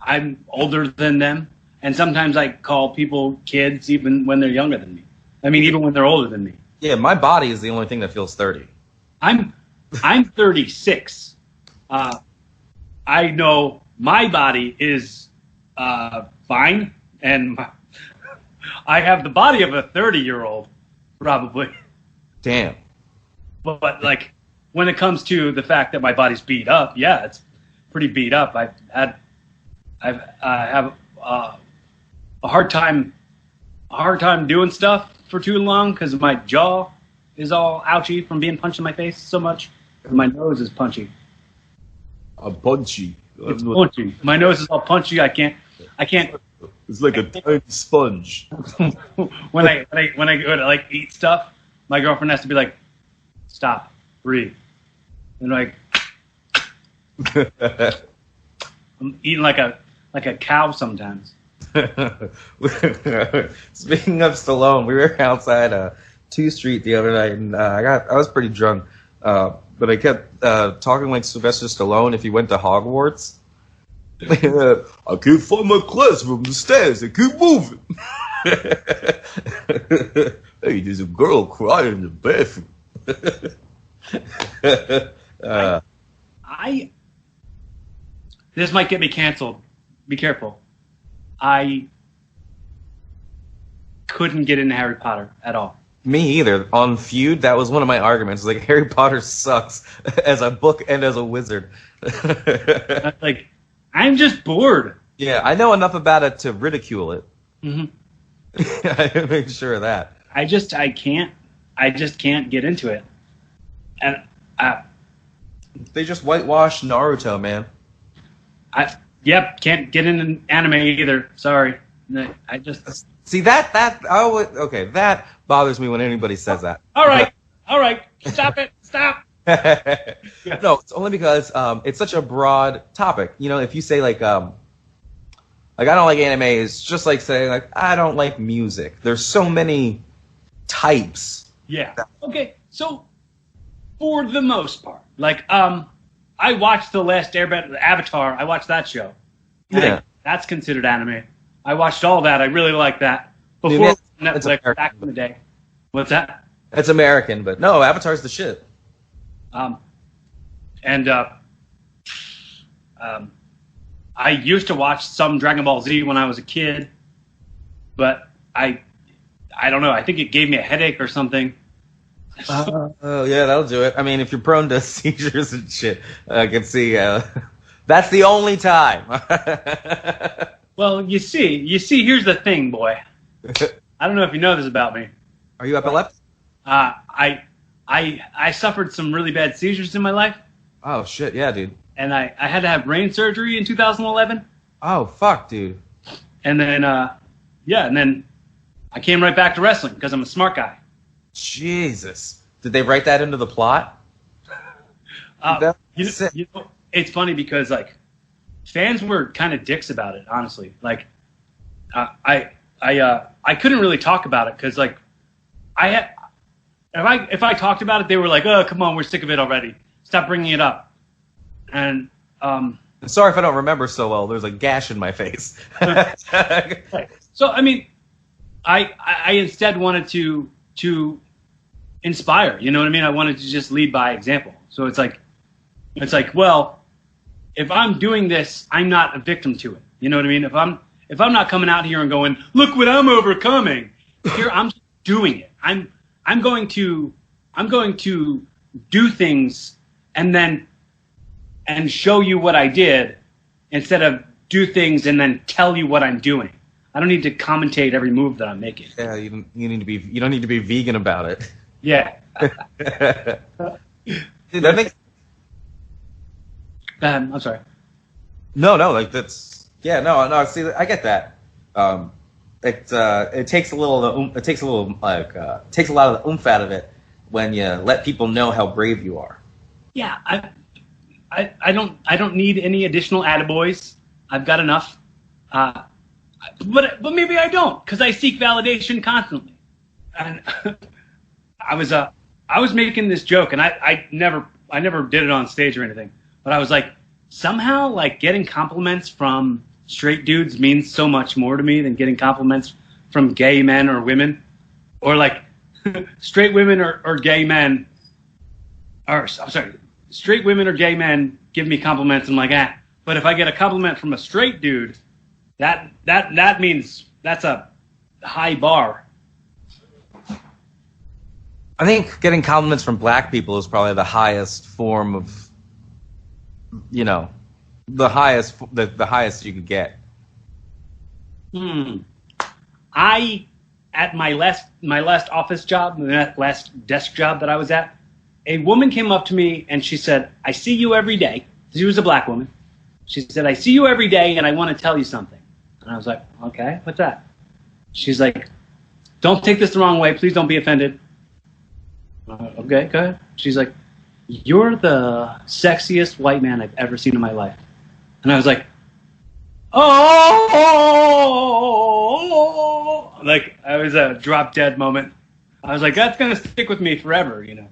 I'm older than them, and sometimes I call people kids even when they're younger than me. I mean, even when they're older than me. Yeah, my body is the only thing that feels 30. I'm 36. I know my body is fine, and I have the body of a 30-year-old, probably. Damn. But like, when it comes to the fact that my body's beat up, yeah, it's pretty beat up. I have a hard time doing stuff for too long because my jaw is all ouchy from being punched in my face so much. My nose is punchy. I'm punchy. It's punchy. My nose is all punchy. I can't. It's like a tiny sponge. when I go to like eat stuff, my girlfriend has to be like, "Stop, breathe," and like I'm eating like a cow sometimes. Speaking of Stallone, we were outside 2 Street the other night, and I was pretty drunk, but I kept talking like Sylvester Stallone if he went to Hogwarts. I can't find my classroom, the stairs, I keep moving. Hey, there's a girl crying in the bathroom. This might get me canceled. Be careful. I couldn't get into Harry Potter at all. Me either. On Feud, that was one of my arguments. Like, Harry Potter sucks as a book and as a wizard. Like, I'm just bored. Yeah, I know enough about it to ridicule it. Mm-hmm. I make sure of that. I just can't get into it. And they just whitewash Naruto, man. Can't get into anime either. Sorry. I just see that bothers me when anybody says that. All right. Stop it. Stop. No, it's only because it's such a broad topic. If you say like I don't like anime, it's just like saying like I don't like music. There's so many types. Yeah. Okay. So for the most part, like I watched The Last Airbender, Avatar. I watched that show. Yeah. That's considered anime. I watched all that. I really like that. Before Netflix, back in the day. What's that? It's American, but no, Avatar's the shit. I used to watch some Dragon Ball Z when I was a kid, but I don't know. I think it gave me a headache or something. Oh, yeah, that'll do it. I mean, if you're prone to seizures and shit, I can see that's the only time. Well, you see, here's the thing, boy. I don't know if you know this about me. Are you epileptic? I suffered some really bad seizures in my life. Oh, shit, yeah, dude. And I had to have brain surgery in 2011. Oh, fuck, dude. And then, and then I came right back to wrestling because I'm a smart guy. Jesus. Did they write that into the plot? It's funny because, like, fans were kind of dicks about it, honestly. Like, I couldn't really talk about it because, like, if I talked about it, they were like, "Oh, come on, we're sick of it already. Stop bringing it up." And sorry if I don't remember so well. There's a gash in my face. So I mean, I instead wanted to inspire. You know what I mean? I wanted to just lead by example. So it's like, well, if I'm doing this, I'm not a victim to it. You know what I mean? If I'm not coming out here and going, "Look what I'm overcoming," here I'm just doing it. I'm going to do things and show you what I did instead of do things and then tell you what I'm doing. I don't need to commentate every move that I'm making. Yeah, you don't need to be vegan about it. Yeah. Dude, that makes. I'm sorry. No, like that's. Yeah, no. See, I get that. It takes a little. It takes a little takes a lot of the oomph out of it when you let people know how brave you are. Yeah, I don't need any additional attaboys. I've got enough. But maybe I don't because I seek validation constantly. And I was making this joke, and I never did it on stage or anything, but I was like, somehow like getting compliments from straight dudes means so much more to me than getting compliments from gay men or women, or like straight women or gay men, or I'm sorry, straight women or gay men give me compliments. I'm like, ah. But if I get a compliment from a straight dude, that means that's a high bar. I think getting compliments from black people is probably the highest form of, you know, the highest you could get. I, at my last office job, that last desk job that I was at, a woman came up to me and she said, "I see you every day." She was a black woman. She said, "I see you every day and I want to tell you something." And I was like, "Okay, what's that?" She's like, "Don't take this the wrong way. Please don't be offended." Okay, go ahead. She's like, "You're the sexiest white man I've ever seen in my life." And I was like, oh, like I was a drop dead moment. I was like, that's going to stick with me forever, you know.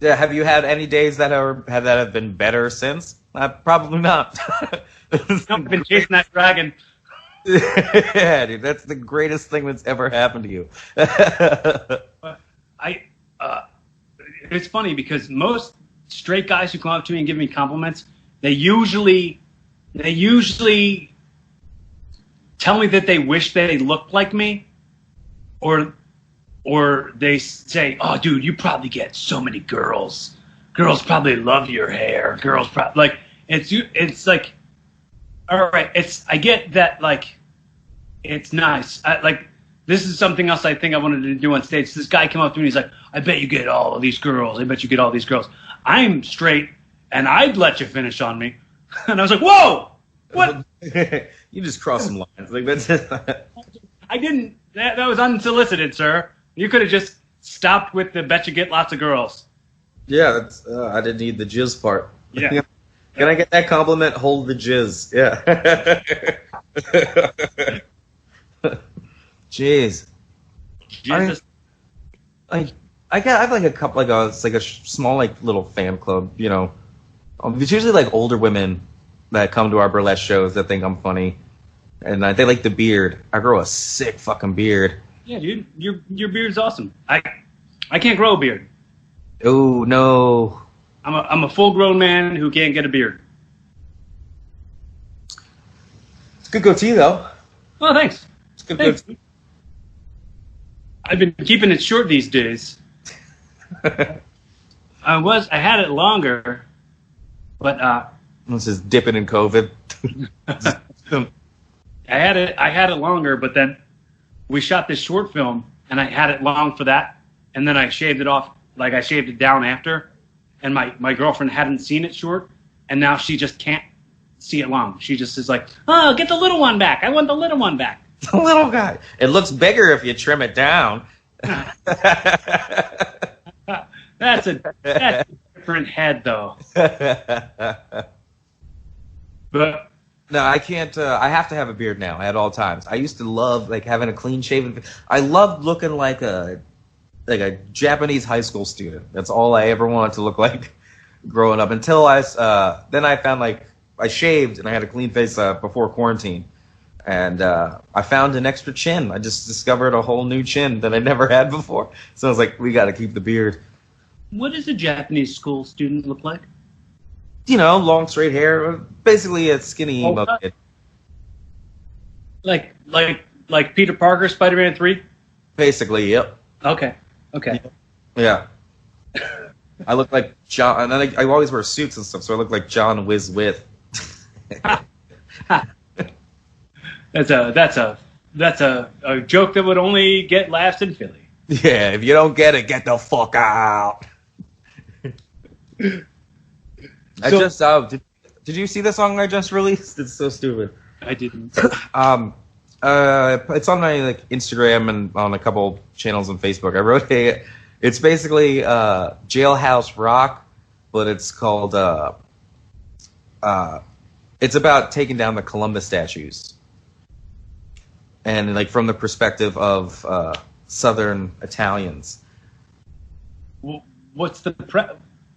Yeah, have you had any days that have been better since? Probably not. I've been chasing that dragon. Yeah, dude, that's the greatest thing that's ever happened to you. It's funny because most straight guys who come up to me and give me compliments, they usually tell me that they wish they looked like me, or they say, "Oh, dude, you probably get so many girls. Girls probably love your hair. Girls probably like it's like, all right, I get that, like, it's nice. This is something else I think I wanted to do on stage. This guy came up to me and he's like, "I bet you get all of these girls. I bet you get all these girls. I'm straight, and I'd let you finish on me." And I was like, "Whoa, what?" You just crossed some lines. Like that's. I didn't. That was unsolicited, sir. You could have just stopped with the "bet you get lots of girls." Yeah, that's. I didn't need the jizz part. Yeah. Can I get that compliment? Hold the jizz. Yeah. Jeez. Jesus. I have like a couple, it's like a small, like, little fan club, you know. It's usually like older women that come to our burlesque shows that think I'm funny, and they like the beard. I grow a sick fucking beard. Yeah, dude, your beard's awesome. I can't grow a beard. Oh no. I'm a full grown man who can't get a beard. It's a good goatee though. Oh, thanks. It's a good goatee. I've been keeping it short these days. I had it longer, but this is dipping in COVID. I had it longer, but then we shot this short film, and I had it long for that, and then I shaved it off. Like I shaved it down after, and my girlfriend hadn't seen it short, and now she just can't see it long. She just is like, "Oh, get the little one back. I want the little one back." The little guy. It looks bigger if you trim it down. That's a different head, though. But no, I can't. I have to have a beard now at all times. I used to love like having a clean shaven. I loved looking like a Japanese high school student. That's all I ever wanted to look like growing up. Until then I found like I shaved and I had a clean face before quarantine. And I found an extra chin. I just discovered a whole new chin that I never had before. So I was like, we got to keep the beard. What does a Japanese school student look like? You know, long straight hair. Basically a skinny emo kid. Like Peter Parker, Spider-Man 3? Basically, yep. Okay. Yeah. I look like John. And I always wear suits and stuff, so I look like John Wiz with. That's a joke that would only get laughs in Philly. Yeah, if you don't get it, get the fuck out. Did you see the song I just released? It's so stupid. I didn't. It's on my like Instagram and on a couple channels on Facebook. I wrote it's basically Jailhouse Rock, but it's called it's about taking down the Columbus statues. And like from the perspective of Southern Italians, What's the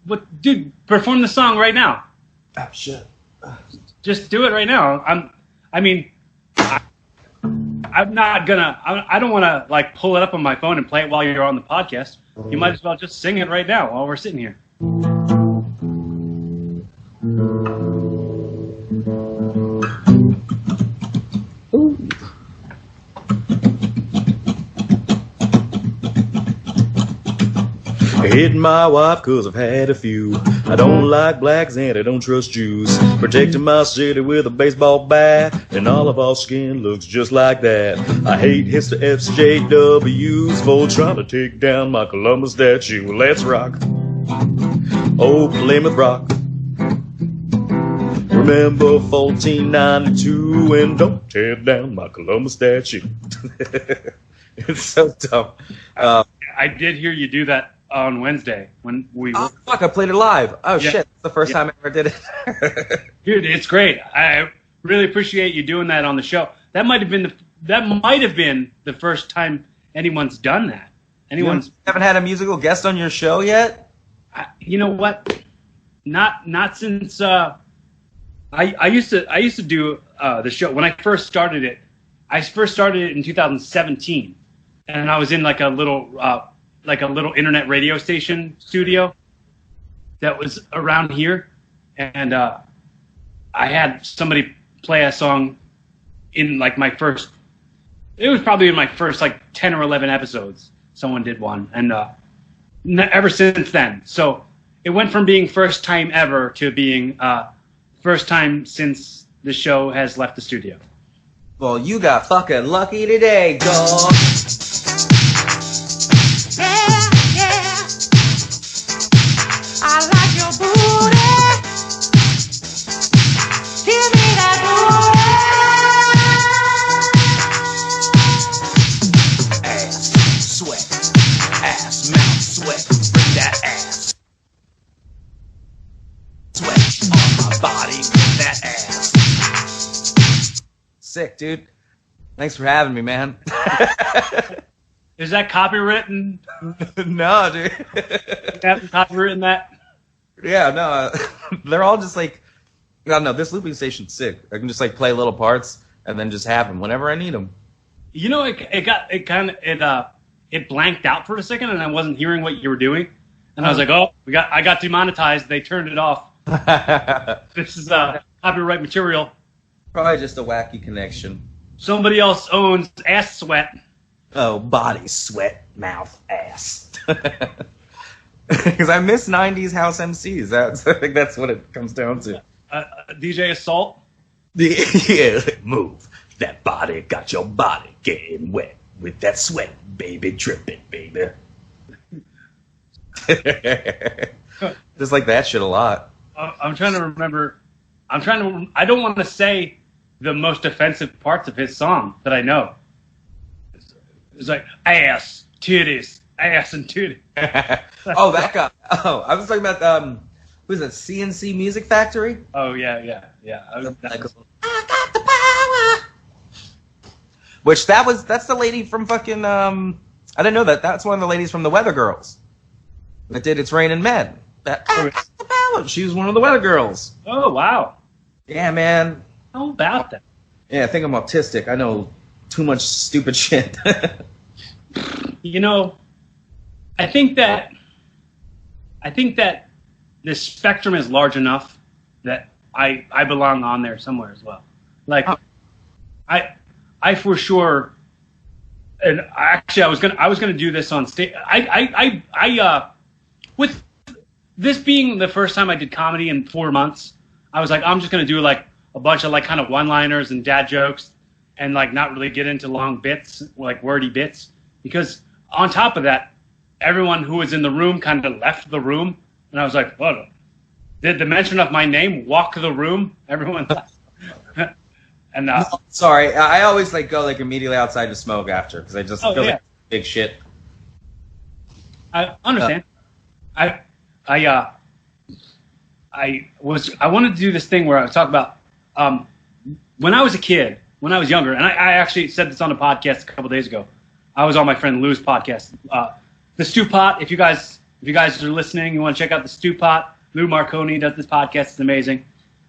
what? Dude, perform the song right now. Oh shit! Just do it right now. I'm not gonna. I don't want to like pull it up on my phone and play it while you're on the podcast. You might as well just sing it right now while we're sitting here. Hitting my wife 'cause I've had a few. I don't like blacks and I don't trust Jews. Protecting my city with a baseball bat, and all of our skin looks just like that. I hate Mr. SJWs for trying to take down my Columbus statue. Let's rock. Oh, Plymouth Rock. Remember 1492 and don't tear down my Columbus statue. It's so dumb. I did hear you do that on Wednesday when we. Oh fuck! I played it live. Oh shit! It's the first time I ever did it. Dude, it's great. I really appreciate you doing that on the show. That might have been the first time anyone's done that. You haven't had a musical guest on your show yet? You know what? Not since I used to do the show when I first started it. I first started it in 2017, and I was in like a little internet radio station studio that was around here, and I had somebody play a song in like my first. It was probably in my first like 10 or 11 episodes. Someone did one, and ever since then. So it went from being first time ever to being first time since the show has left the studio. Well, you got fucking lucky today, dog. Sick, dude. Thanks for having me, man. Is that copywritten? No, dude. You haven't copywritten that? Yeah, no. They're all just like, I don't know, this looping station's sick. I can just like play little parts and then just have them whenever I need them. You know, it blanked out for a second and I wasn't hearing what you were doing. And I was like, oh, I got demonetized. They turned it off. This is copyright material. Probably just a wacky connection. Somebody else owns ass sweat. Oh, body, sweat, mouth, ass. Because I miss 90s house MCs. I think that's what it comes down to. DJ Assault? Yeah, move. That body got your body getting wet with that sweat, baby, dripping, baby. Just like that shit a lot. I'm trying to remember. I don't want to say the most offensive parts of his song that I know. It's like ass, titties, ass and titties. Oh, that guy. Oh, I was talking about who is it? CNC Music Factory. Oh yeah. I got the power. Which that's the lady from fucking I didn't know that. That's one of the ladies from the Weather Girls that did It's Raining Men. I got the power. She was one of the Weather Girls. Oh wow. Yeah, man. How about that? Yeah, I think I'm autistic. I know too much stupid shit. You know, I think that the spectrum is large enough that I belong on there somewhere as well. Like, I for sure, and actually I was gonna do this on stage. With this being the first time I did comedy in 4 months, I was like, I'm just gonna do like a bunch of like kind of one-liners and dad jokes, and like not really get into long bits, like wordy bits, because on top of that, everyone who was in the room kind of left the room, and I was like, what? Did the mention of my name walk the room? Everyone left. And no, sorry, I always like go like immediately outside to smoke after because I just feel like big shit. I understand. I wanted to do this thing where I was talking about when I was a kid, when I was younger, and I actually said this on a podcast a couple days ago. I was on my friend Lou's podcast, the Stew Pot. If you guys If you guys are listening, you want to check out the Stew Pot. Lou Marconi does this podcast. It's amazing.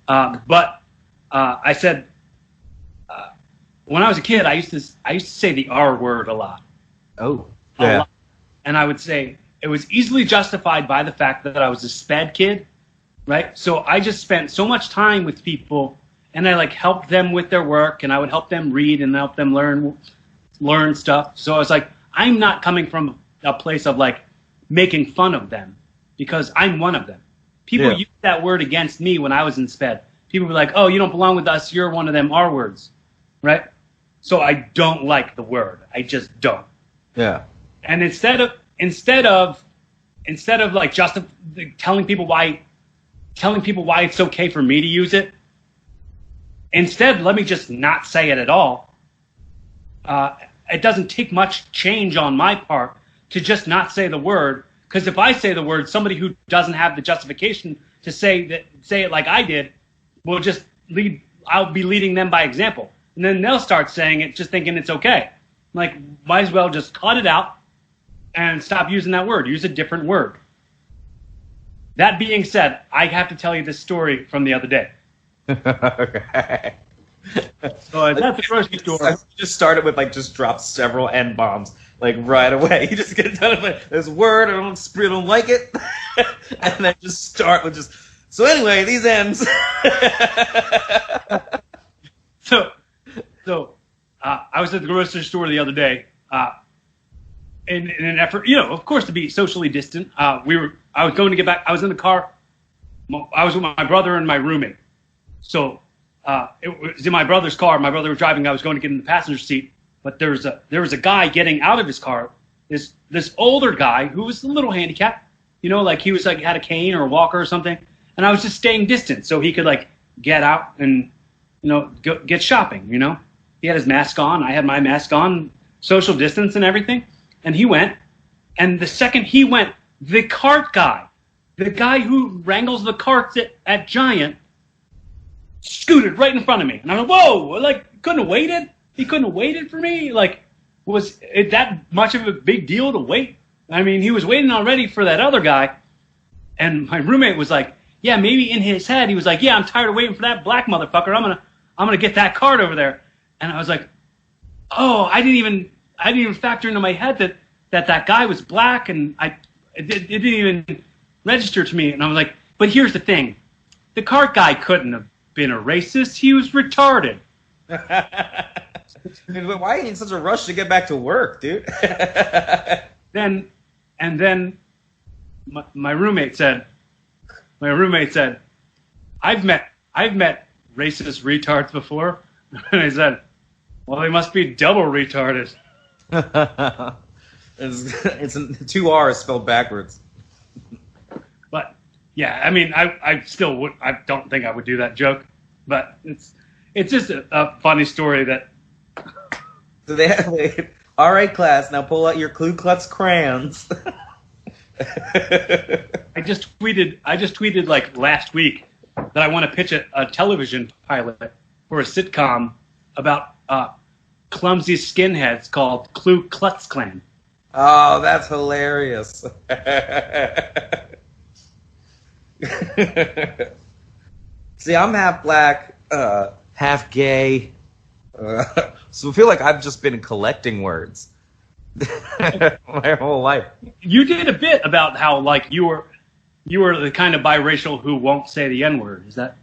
But I said, when I was a kid, I used to say the R word a lot. Oh, yeah. And I would say it was easily justified by the fact that I was a sped kid, right? So I just spent so much time with people, and I like helped them with their work, and I would help them read and help them learn stuff. So I was like, I'm not coming from a place of like making fun of them because I'm one of them. People used that word against me when I was in sped. People were like, "Oh, you don't belong with us. You're one of them R words," right? So I don't like the word. I just don't. Yeah. And instead of like just telling people why it's okay for me to use it, instead let me just not say it at all. It doesn't take much change on my part to just not say the word, because if I say the word, somebody who doesn't have the justification to say it like I did will just lead. I'll be leading them by example, and then they'll start saying it just thinking it's okay. Like, might as well just cut it out and stop using that word. Use a different word. That being said, I have to tell you this story from the other day. Okay. So that's the grocery store. You just started with like just drop several N-bombs like right away. You just get done with this word, I don't like it, and then just start with just. So anyway, these N's. So I was at the grocery store the other day, in an effort, of course, to be socially distant. I was going to get back. I was in the car. I was with my brother and my roommate. So it was in my brother's car. My brother was driving. I was going to get in the passenger seat, but there was a guy getting out of his car. This older guy who was a little handicapped. Like he was like had a cane or a walker or something. And I was just staying distant so he could like get out and go get shopping. He had his mask on. I had my mask on, social distance and everything. And he went. And the second he went, the cart guy, the guy who wrangles the carts at Giant, scooted right in front of me. And I was like, whoa, like, couldn't have waited? He couldn't have waited for me? Like, was it that much of a big deal to wait? I mean, he was waiting already for that other guy. And my roommate was like, yeah, maybe in his head, he was like, yeah, I'm tired of waiting for that black motherfucker. I'm gonna get that cart over there. And I was like, oh, I didn't even factor into my head that guy was black, and it didn't even register to me. And I was like, but here's the thing. The cart guy couldn't have been a racist. He was retarded. Why are you in such a rush to get back to work, dude? Then my roommate said, I've met racist retards before. And I said, well, they must be double retarded. it's 2 R's spelled backwards. But yeah, I mean, I still would. I don't think I would do that joke, but it's just a funny story that. So they have all right, class. Now pull out your Ku Klux crayons. I just tweeted like last week that I want to pitch a television pilot for a sitcom about clumsy skinheads called Ku Klux Klan. Oh, that's hilarious. See, I'm half black, half gay, so I feel like I've just been collecting words my whole life. You did a bit about how like you were the kind of biracial who won't say the N-word. Is that?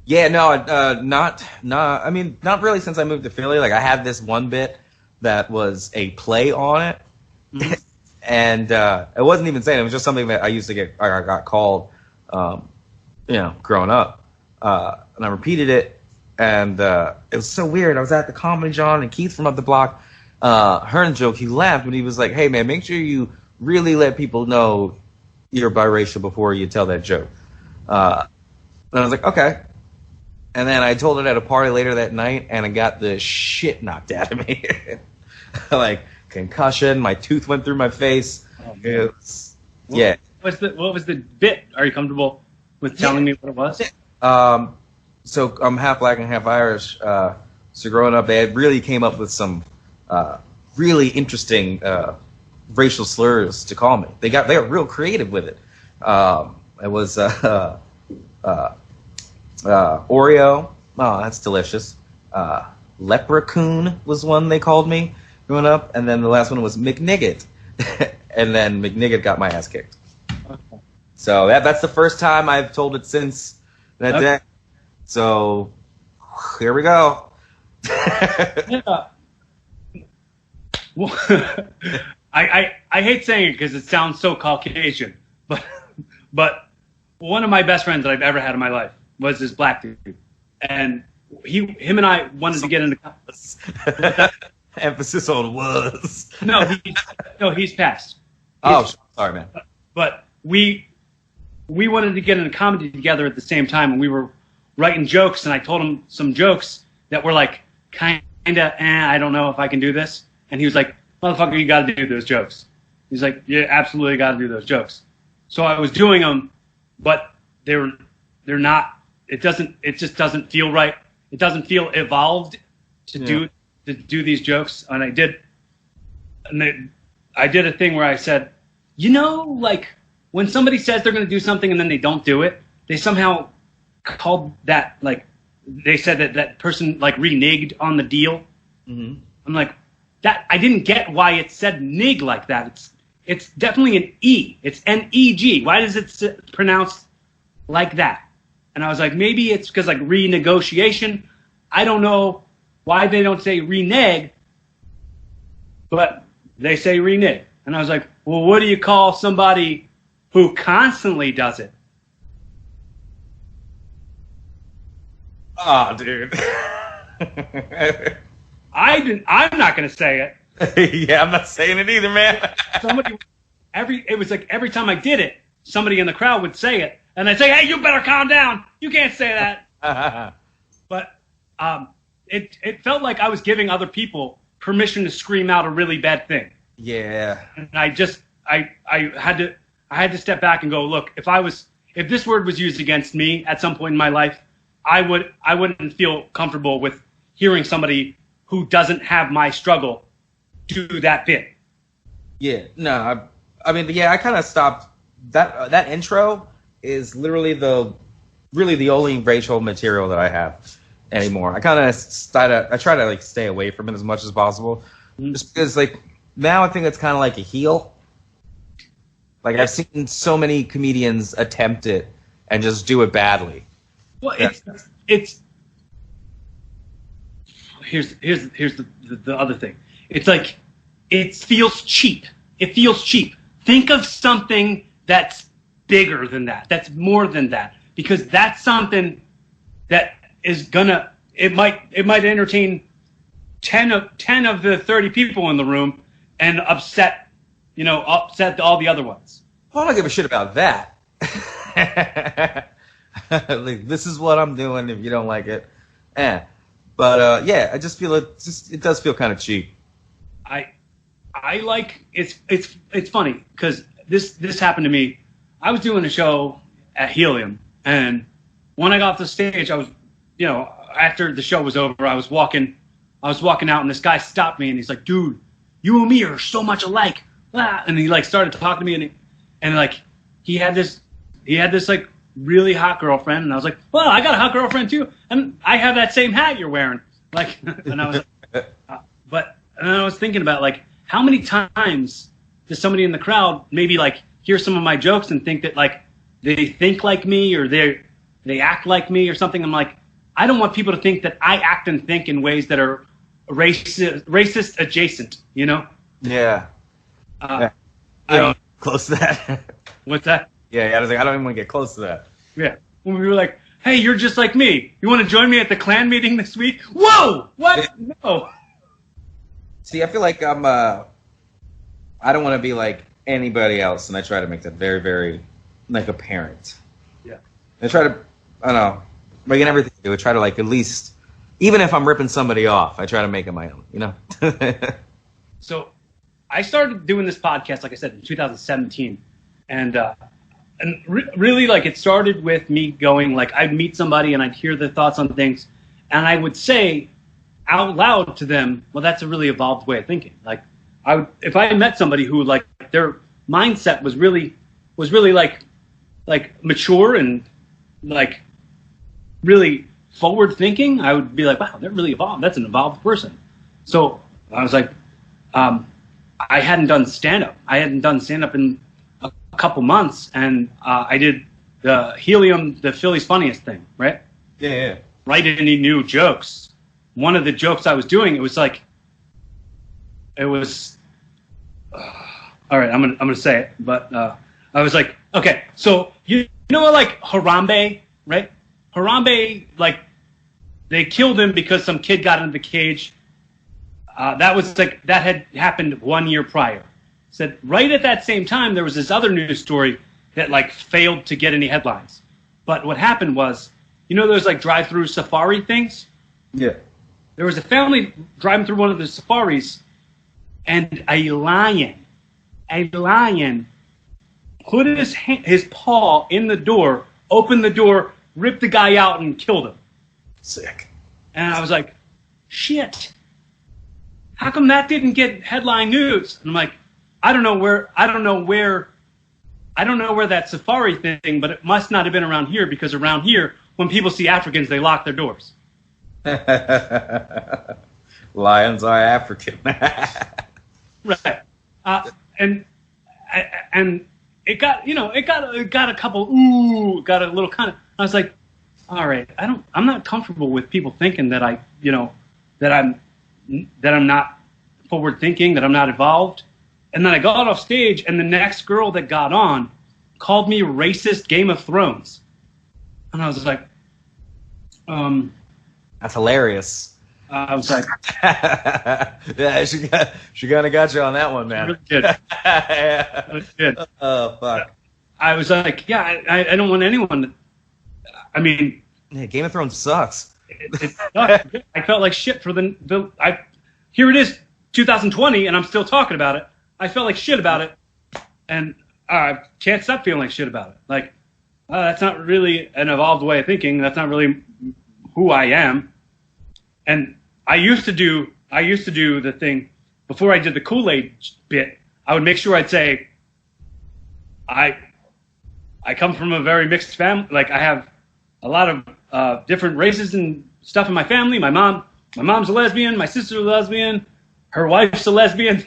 Yeah, no, not. I mean, not really. Since I moved to Philly, like I had this one bit that was a play on it, mm-hmm. And it wasn't even saying it was just something that I used to get. I got called, growing up, and I repeated it, and it was so weird. I was at the Comedy John, and Keith from up the block heard the joke. He laughed, but he was like, "Hey, man, make sure you really let people know you're biracial before you tell that joke." And I was like, "Okay." And then I told it at a party later that night, and I got the shit knocked out of me. Like concussion, my tooth went through my face. Oh, it was, yeah. What was the bit? Are you comfortable with telling me what it was? So I'm half black and half Irish. So growing up, they really came up with some really interesting racial slurs to call me. They got real creative with it. It was Oreo. Oh, that's delicious. Leprechaun was one they called me growing up, and then the last one was McNigget, and then McNigget got my ass kicked. Okay. So that's the first time I've told it since that day. So here we go. Yeah. Well, I hate saying it because it sounds so Caucasian, but one of my best friends that I've ever had in my life was this black dude, and him and I wanted to get into emphasis on was. No, he's passed. Sorry, man. But we wanted to get into comedy together at the same time, and we were writing jokes, and I told him some jokes that were like kind of, I don't know if I can do this. And he was like, motherfucker, you got to do those jokes. He's like, yeah, absolutely got to do those jokes. So I was doing them, but they're not. It just doesn't feel right. It doesn't feel evolved to do these jokes. And I did a thing where I said, like when somebody says they're going to do something and then they don't do it, they somehow called that, like, they said that person like reneged on the deal. Mm-hmm. I'm like, that I didn't get why it said nig like that. It's definitely an E. It's N-E-G. Why does it pronounce like that? And I was like, maybe it's because like renegotiation. I don't know why they don't say renege, but they say renege. And I was like, well, what do you call somebody who constantly does it? Oh, dude. I'm not going to say it. Yeah, I'm not saying it either, man. It was like every time I did it, somebody in the crowd would say it, and I'd say, "Hey, you better calm down. You can't say that." But it felt like I was giving other people permission to scream out a really bad thing. Yeah. And I had to step back and go, look, if this word was used against me at some point in my life, I wouldn't feel comfortable with hearing somebody who doesn't have my struggle do that bit. Yeah, no, I mean, yeah, I kind of stopped. That intro is literally the only racial material that I have anymore. I kind of try to like stay away from it as much as possible, just because like now I think it's kind of like a heel. Like I've seen so many comedians attempt it and just do it badly. Well, it's here's the other thing. It's like it feels cheap. It feels cheap. Think of something that's bigger than that. That's more than that, because that's something that is gonna. It might entertain 10 of the 30 people in the room and upset all the other ones. I don't give a shit about that. Like, this is what I'm doing. If you don't like it, But yeah, I just feel it does feel kind of cheap. I like it's funny because this happened to me. I was doing a show at Helium, and when I got off the stage, I was, after the show was over, I was walking out, and this guy stopped me, and he's like, "Dude, you and me are so much alike." And he like started talking to me, and like he had this like really hot girlfriend, and I was like, "Well, I got a hot girlfriend too, and I have that same hat you're wearing." Like, and I was like, and I was thinking about like how many times does somebody in the crowd maybe like hear some of my jokes and think that like they think like me or they act like me or something. I'm like, I don't want people to think that I act and think in ways that are racist adjacent, Yeah. I don't close to that. What's that? Yeah, I was like, I don't even want to get close to that. Yeah. When we were like, hey, you're just like me. You want to join me at the Klan meeting this week? Whoa! What? No. See, I feel like I don't want to be like anybody else, and I try to make that very, very, like, apparent. Yeah. I try to, I don't know, like in everything I do, I try to, like, at least, even if I'm ripping somebody off, I try to make it my own, So, I started doing this podcast, like I said, in 2017, and really, like, it started with me going, like, I'd meet somebody and I'd hear their thoughts on things, and I would say out loud to them, well, that's a really evolved way of thinking. Like, if I met somebody who like their mindset was really like mature and like really forward thinking, I would be like, wow, they're really evolved. That's an evolved person. So I was like, I hadn't done stand-up. I hadn't done stand-up in a couple months, and I did the Helium, the Philly's Funniest thing, right? Yeah. Write any new jokes. One of the jokes I was doing, it was all right, I'm gonna say it, but I was like, okay, so you know like Harambe, right? Harambe, like, they killed him because some kid got into the cage. That had happened 1 year prior. Said right at that same time, there was this other news story that like failed to get any headlines. But what happened was, you know those like drive-through safari things? Yeah. There was a family driving through one of the safaris, and a lion put his paw in the door, opened the door, ripped the guy out, and killed him. Sick. And I was like, shit. How come that didn't get headline news? And I'm like, I don't know where that safari thing, but it must not have been around here, because around here, when people see Africans, they lock their doors. Lions are African. Right. And it got a couple, got a little kind of, I was like, all right, I'm not comfortable with people thinking that that I'm not forward thinking, that I'm not evolved. And then I got off stage, and the next girl that got on called me racist Game of Thrones. And I was like, that's hilarious. I was like, yeah, she kind of got you on that one, man. Really did. Yeah. Really did. Oh, fuck. I was like, yeah, I don't want anyone to, I mean, yeah, Game of Thrones sucks. It sucks. I felt like shit for here it is, 2020, and I'm still talking about it. I felt like shit about it, and I can't stop feeling like shit about it. Like, that's not really an evolved way of thinking. That's not really who I am. And I used to do the thing before I did the Kool-Aid bit. I would make sure I'd say, I come from a very mixed family. Like, I have a lot of different races and stuff in my family. My mom's a lesbian. My sister's a lesbian. Her wife's a lesbian.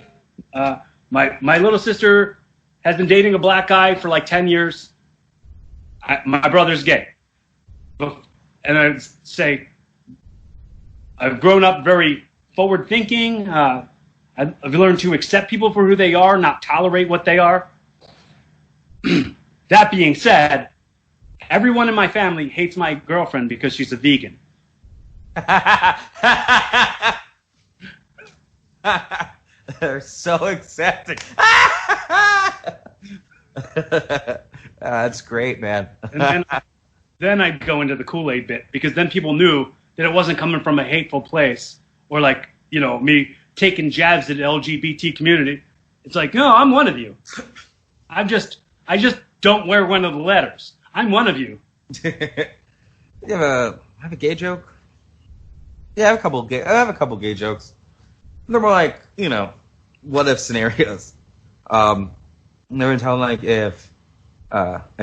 My little sister has been dating a black guy for like 10 years. My brother's gay. And I would say, I've grown up very forward thinking. I've learned to accept people for who they are, not tolerate what they are. That being said, everyone in my family hates my girlfriend because she's a vegan. They're so accepting. That's great, man. And then I'd go into the Kool-Aid bit, because then people knew that it wasn't coming from a hateful place, or like, me taking jabs at the LGBT community. It's like, no, I'm one of you. I just don't wear one of the letters. I'm one of you. You have a gay joke? Yeah, I have a couple gay jokes. They're more like, what if scenarios. They're telling like if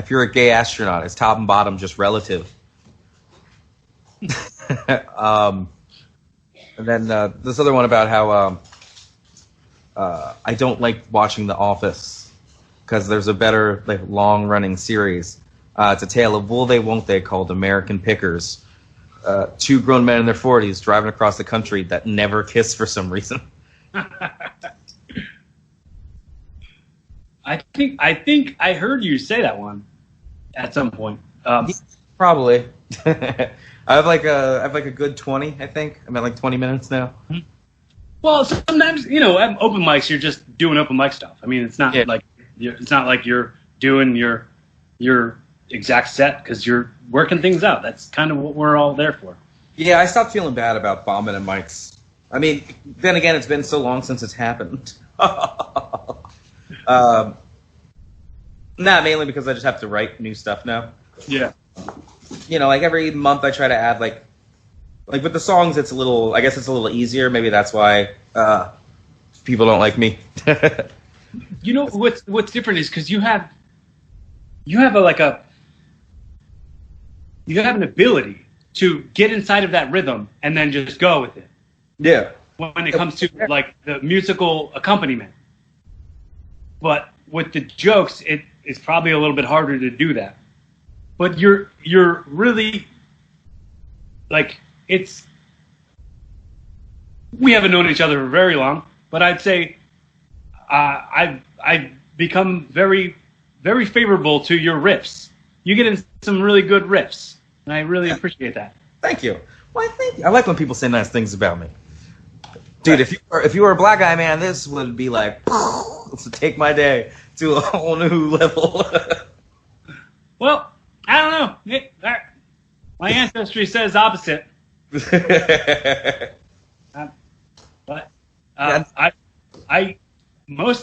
you're a gay astronaut, is top and bottom just relative? And then this other one about how I don't like watching The Office because there's a better like long running series. It's a tale of will they won't they called American Pickers. Two grown men in their 40s driving across the country that never kiss for some reason. I think I heard you say that one at some point. Probably. I have like a good 20. I think I'm at like 20 minutes now. Well, sometimes at open mics you're just doing open mic stuff. I mean, it's not like you're doing your exact set because you're working things out. That's kind of what we're all there for. Yeah, I stopped feeling bad about bombing at mics. I mean, then again, it's been so long since it's happened. Not mainly because I just have to write new stuff now. Yeah. Like every month I try to add like with the songs, I guess it's a little easier. Maybe that's why people don't like me. You know what's different is because you have an ability to get inside of that rhythm and then just go with it. Yeah. When it comes to like the musical accompaniment. But with the jokes, it's probably a little bit harder to do that. But you're really like we haven't known each other for very long, but I'd say I've become very, very favorable to your riffs. You get in some really good riffs, and I really appreciate that. Thank you. Well, thank you. I like when people say nice things about me. Dude, if you were a black guy, man, this would be like to take my day to a whole new level. Well, I don't know. My ancestry says opposite. But I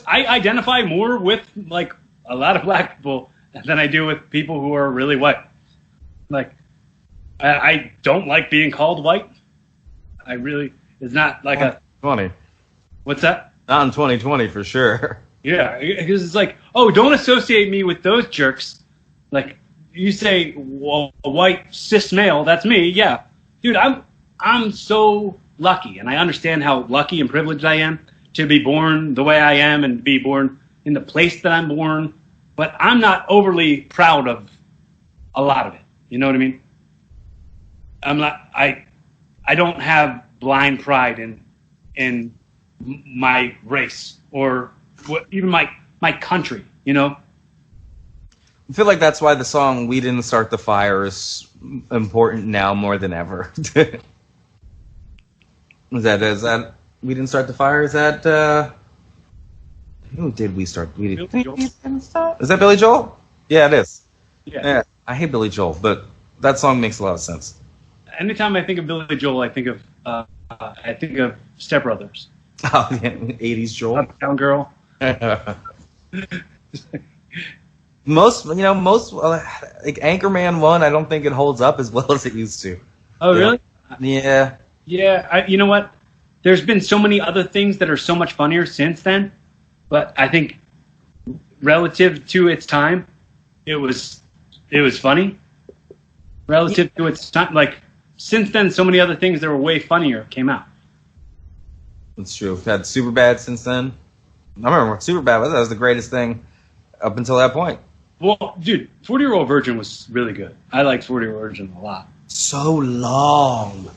identify more with like a lot of black people than I do with people who are really white. Like I don't like being called white. I really it's not like a 20. What's that? Not in 2020 for sure. Yeah, because it's like, oh, don't associate me with those jerks. Like you say, well, a white cis male, that's me. Yeah, dude, I'm so lucky, and I understand how lucky and privileged I am to be born the way I am and be born in the place that I'm born. But I'm not overly proud of a lot of it. You know what I mean? I'm not. I don't have blind pride in my race or even my country. You know. I feel like that's why the song "We Didn't Start the Fire" is important now more than ever. Is that We Didn't Start the Fire? Is that who did we start? We didn't start. Is that Billy Joel? Yeah, it is. Yeah. I hate Billy Joel, but that song makes a lot of sense. Anytime I think of Billy Joel, I think of Step Brothers. Oh yeah, 80s Joel. Uptown Girl. Most like Anchorman 1, I don't think it holds up as well as it used to. Oh really? Yeah. Yeah, you know what? There's been so many other things that are so much funnier since then, but I think relative to its time, it was funny. Relative to its time, like since then, so many other things that were way funnier came out. That's true. We've had Superbad since then. I remember Superbad was. That was the greatest thing up until that point. Well, dude, 40-Year-Old Virgin was really good. I liked 40-Year-Old Virgin a lot. So long.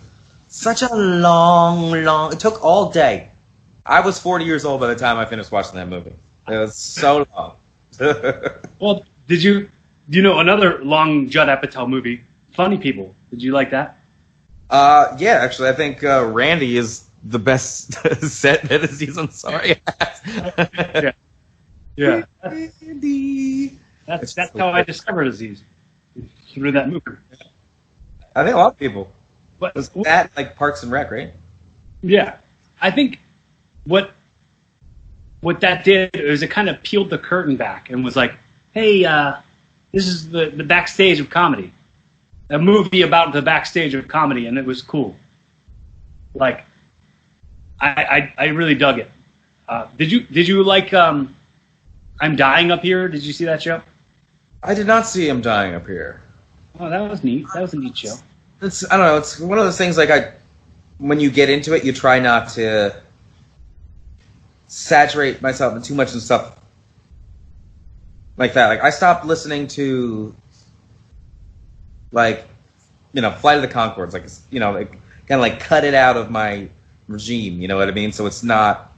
Such a long. It took all day. I was 40 years old by the time I finished watching that movie. It was so long. Well, do you know another long Judd Apatow movie, Funny People? Did you like that? Yeah, actually, I think Randy is the best set that Aziz Ansari has. Yeah. Randy. That's how I discovered Aziz through that movie. I think a lot of people. But was that like Parks and Rec, right? Yeah, I think what that did is it kind of peeled the curtain back and was like, hey, this is the backstage of comedy, a movie about the backstage of comedy, and it was cool. Like, I really dug it. Did you like I'm Dying Up Here? Did you see that show? I did not see I'm Dying Up Here. Oh, that was neat. That was a neat show. I don't know. It's one of those things like when you get into it, you try not to saturate myself in too much and stuff like that. Like I stopped listening to Flight of the Conchords. Like kind of like cut it out of my regime. You know what I mean? So it's not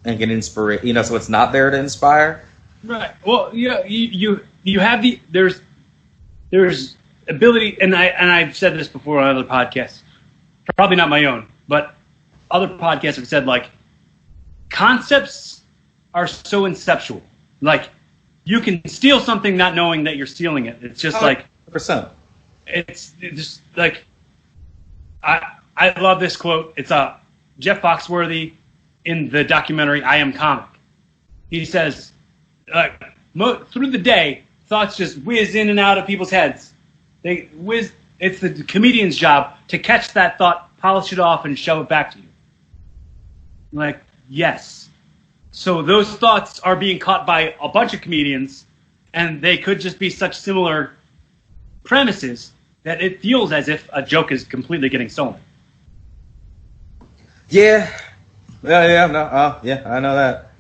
like an inspiration. So it's not there to inspire. Right. Well, yeah. You have there's ability, and I've said this before on other podcasts, probably not my own, but other podcasts have said like concepts are so inceptual. Like you can steal something not knowing that you're stealing it. It's just 100%. It's just like I love this quote. It's Jeff Foxworthy in the documentary I Am Comic. He says, through the day, thoughts just whiz in and out of people's heads. They whiz. It's the comedian's job to catch that thought, polish it off, and shove it back to you. Like, yes, So those thoughts are being caught by a bunch of comedians, and they could just be such similar premises that it feels as if a joke is completely getting stolen. Yeah. Yeah, I know that.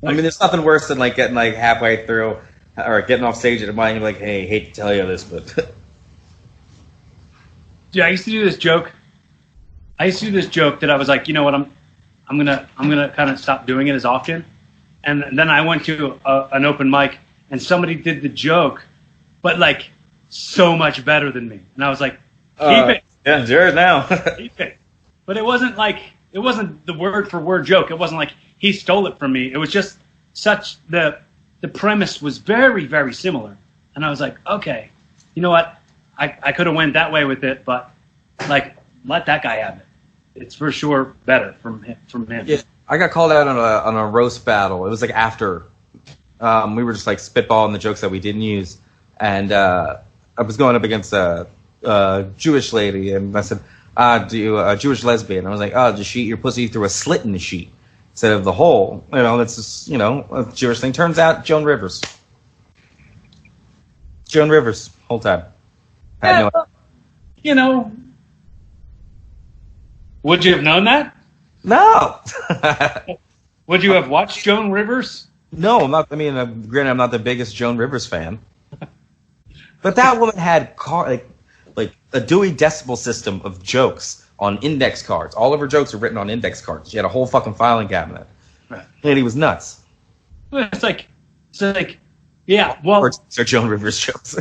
I mean, there's nothing worse than like getting like halfway through or getting off stage at a mic and like, hey, hate to tell you this, but yeah, I used to do this joke. That I was like, you know what, I'm gonna kind of stop doing it as often. And then I went to an open mic and somebody did the joke, but like so much better than me. And I was like, keep it. Yeah, do it now. Keep it. But it wasn't the word for word joke. It wasn't like he stole it from me. It was just the premise was very, very similar. And I was like, okay, you know what? I could have went that way with it, but like let that guy have it. It's for sure better from him. Yeah, I got called out on a roast battle. It was like after we were just like spitballing the jokes that we didn't use, and I was going up against a Jewish lady, and I said, "Do you a Jewish lesbian?" I was like, "Oh, just shoot your pussy through a slit in the sheet instead of the hole." You know, that's just a Jewish thing. Turns out, Joan Rivers, whole time. Would you have known that? No. Would you have watched Joan Rivers? No, I'm not. I mean, granted, I'm not the biggest Joan Rivers fan, but that woman had like a Dewey Decimal System of jokes on index cards. All of her jokes are written on index cards. She had a whole fucking filing cabinet. Right. And he was nuts. It's like, yeah. Well, or Joan Rivers jokes.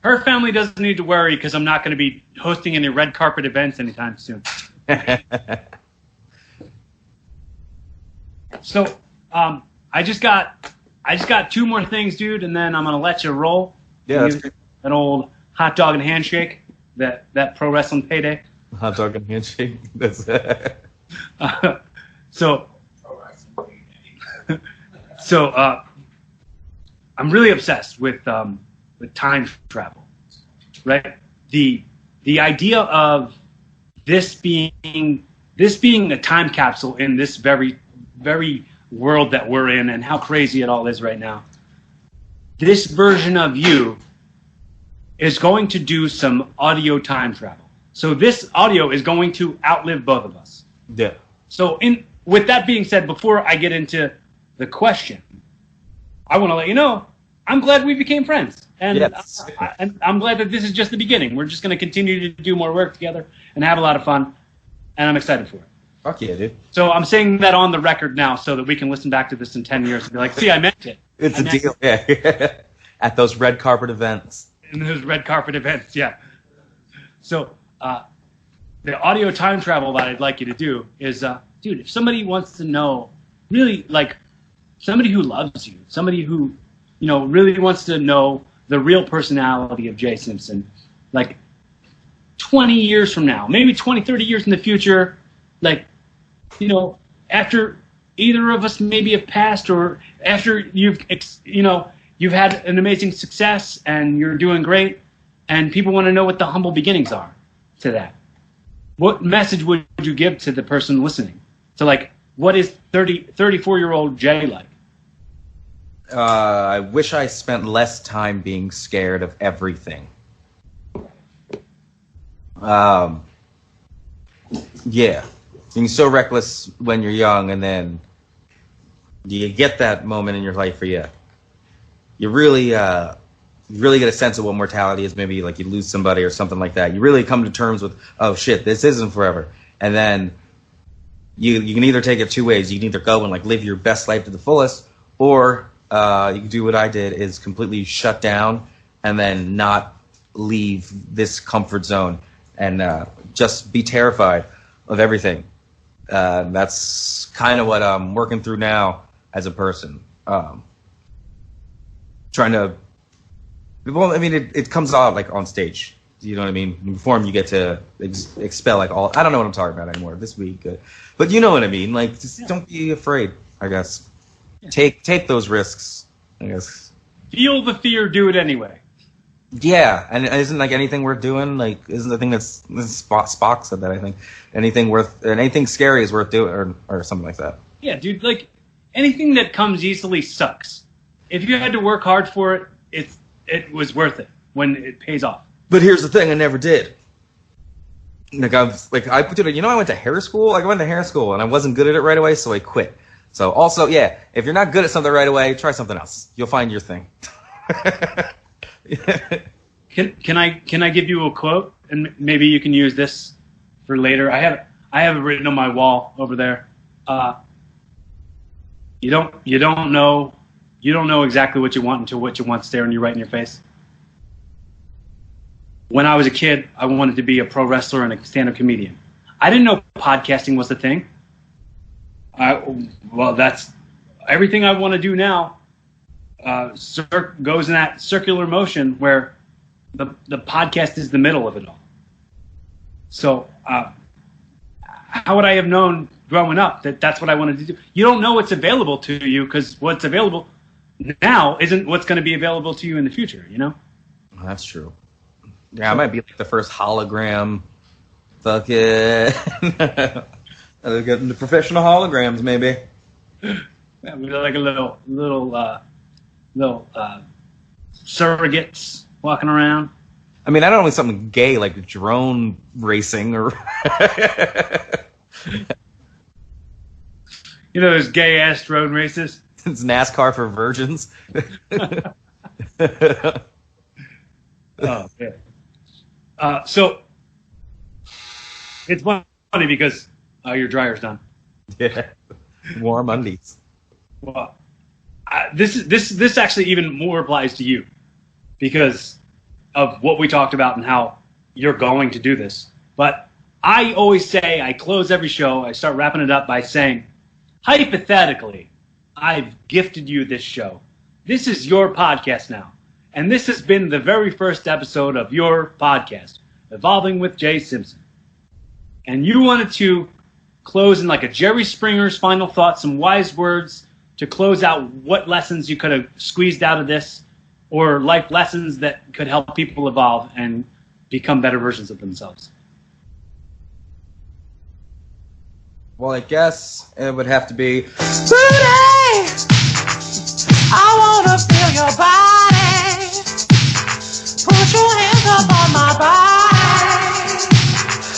Her family doesn't need to worry because I'm not going to be hosting any red carpet events anytime soon. So, I just got two more things, dude, and then I'm gonna let you roll. Yeah, that's great. An old hot dog and handshake, that pro wrestling payday. Hot dog and handshake. That's so I'm really obsessed with time travel, right? The idea of this being a time capsule in this very, very world that we're in and how crazy it all is right now. This version of you is going to do some audio time travel. So this audio is going to outlive both of us. Yeah. So with that being said, before I get into the question, I want to let you know, I'm glad we became friends. And yes. I'm glad that this is just the beginning. We're just going to continue to do more work together and have a lot of fun. And I'm excited for it. Fuck yeah, dude. So I'm saying that on the record now so that we can listen back to this in 10 years and be like, see, I meant it. It's a deal. Yeah. At those red carpet events. In those red carpet events, yeah. So the audio time travel that I'd like you to do is, dude, if somebody wants to know, really, like, somebody who loves you, somebody who, really wants to know the real personality of Jay Simpson, like 20 years from now, maybe 20, 30 years in the future, like, after either of us maybe have passed or after you've had an amazing success and you're doing great and people want to know what the humble beginnings are to that. What message would you give to the person listening? So, like, what is 34-year-old Jay like? I wish I spent less time being scared of everything. Yeah. Being so reckless when you're young, and then you get that moment in your life where you really get a sense of what mortality is. Maybe like you lose somebody or something like that. You really come to terms with, oh shit, this isn't forever. And then you can either take it two ways. You can either go and like live your best life to the fullest, or you can do what I did, is completely shut down and then not leave this comfort zone and just be terrified of everything. That's kind of what I'm working through now as a person. Trying to, well, I mean, it comes out like on stage. You know what I mean? In perform, you get to expel like all. I don't know what I'm talking about anymore this week, but you know what I mean. Like, just don't be afraid. I guess take those risks. I guess feel the fear, do it anyway. Yeah, and isn't like anything worth doing? Like, isn't the thing Spock said that? I think anything scary is worth doing, or something like that. Yeah, dude, like, anything that comes easily sucks. If you had to work hard for it, it was worth it when it pays off. But here's the thing, I never did. Like, I went to hair school? Like, I went to hair school, and I wasn't good at it right away, so I quit. So, also, yeah, if you're not good at something right away, try something else. You'll find your thing. Can I give you a quote, and maybe you can use this for later? I have it written on my wall over there. You don't know exactly what you want until what you want staring you right in your face. When I was a kid, I wanted to be a pro wrestler and a stand-up comedian. I didn't know podcasting was the thing. That's everything I want to do now. Goes in that circular motion where the podcast is the middle of it all. So how would I have known growing up that that's what I wanted to do? You don't know what's available to you because what's available now isn't what's going to be available to you in the future, you know? Well, that's true. Yeah, I might be like the first hologram. Fuck it. I'll get into professional holograms, maybe. Yeah, we like a little surrogates walking around. I mean, I don't know something gay like drone racing or. You know those gay ass drone races? It's NASCAR for virgins. Oh, yeah. So it's funny because your dryer's done. Yeah, warm undies. Well, this actually even more applies to you because of what we talked about and how you're going to do this. But I always say, I close every show, I start wrapping it up by saying, hypothetically, I've gifted you this show. This is your podcast now. And this has been the very first episode of your podcast, Evolving with Jay Simpson. And you wanted to close in like a Jerry Springer's final thoughts, some wise words to close out what lessons you could have squeezed out of this, or life lessons that could help people evolve and become better versions of themselves. Well, I guess it would have to be Today, I wanna feel your body. Put your hands up on my body.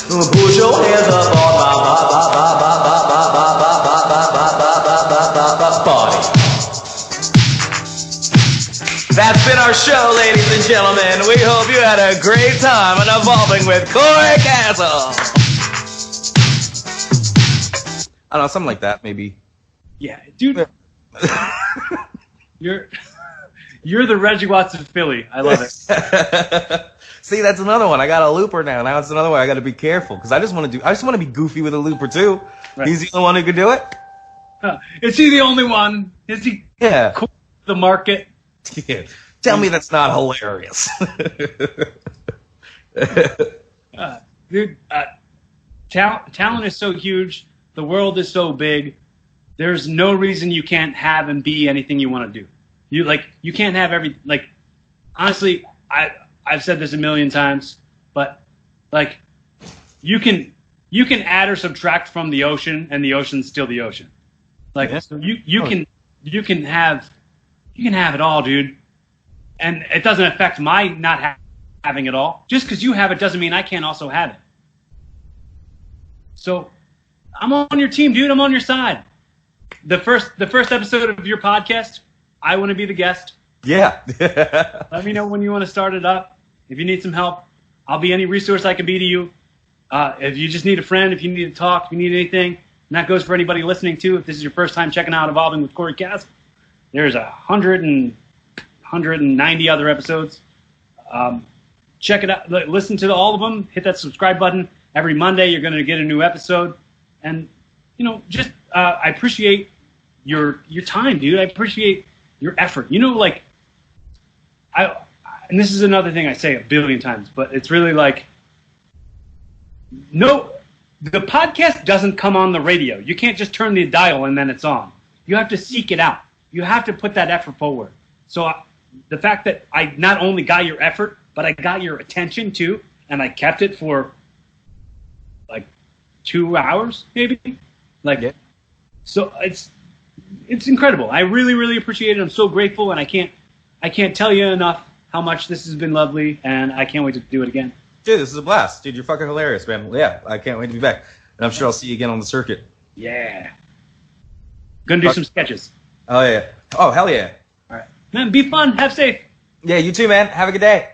put your hands up on my body. That's been our show, ladies and gentlemen. We hope you had a great time on Evolving with Corey Castle. I don't know, something like that, maybe. Yeah, dude. You're the Reggie Watts of Philly. I love it. See, that's another one. I got a looper now. Now it's another one. I got to be careful because I just want to be goofy with a looper too. Right. He's the only one who can do it. Is he the only one? Is he? Yeah. Cool with the market. Yeah. Tell me that's not hilarious. Dude, talent is so huge. The world is so big. There's no reason you can't have and be anything you want to do. You can't have honestly, I've said this a million times, but like you can add or subtract from the ocean and the ocean's still the ocean. Like yeah. So you can have it all, dude. And it doesn't affect my not having it all. Just because you have it doesn't mean I can't also have it. So I'm on your team, dude. I'm on your side. The first episode of your podcast, I want to be the guest. Yeah. Let me know when you want to start it up. If you need some help, I'll be any resource I can be to you. If you just need a friend, if you need to talk, if you need anything, and that goes for anybody listening too. If this is your first time checking out Evolving with Corey Castle, there's 190 other episodes. Check it out. Listen to all of them. Hit that subscribe button. Every Monday, you're going to get a new episode. And, just I appreciate your time, dude. I appreciate your effort. And this is another thing I say a billion times, but it's really like, no, the podcast doesn't come on the radio. You can't just turn the dial and then it's on. You have to seek it out. You have to put that effort forward. So the fact that I not only got your effort, but I got your attention too, and I kept it for 2 hours, maybe. Yeah. So it's incredible. I really, really appreciate it. I'm so grateful, and I can't tell you enough how much this has been lovely, and I can't wait to do it again. Dude, this is a blast. Dude, you're fucking hilarious, man. Yeah, I can't wait to be back. And I'm sure I'll see you again on the circuit. Yeah. Gonna do some sketches. Oh, yeah. Oh, hell yeah. All right. Man, be fun. Have safe. Yeah, you too, man. Have a good day.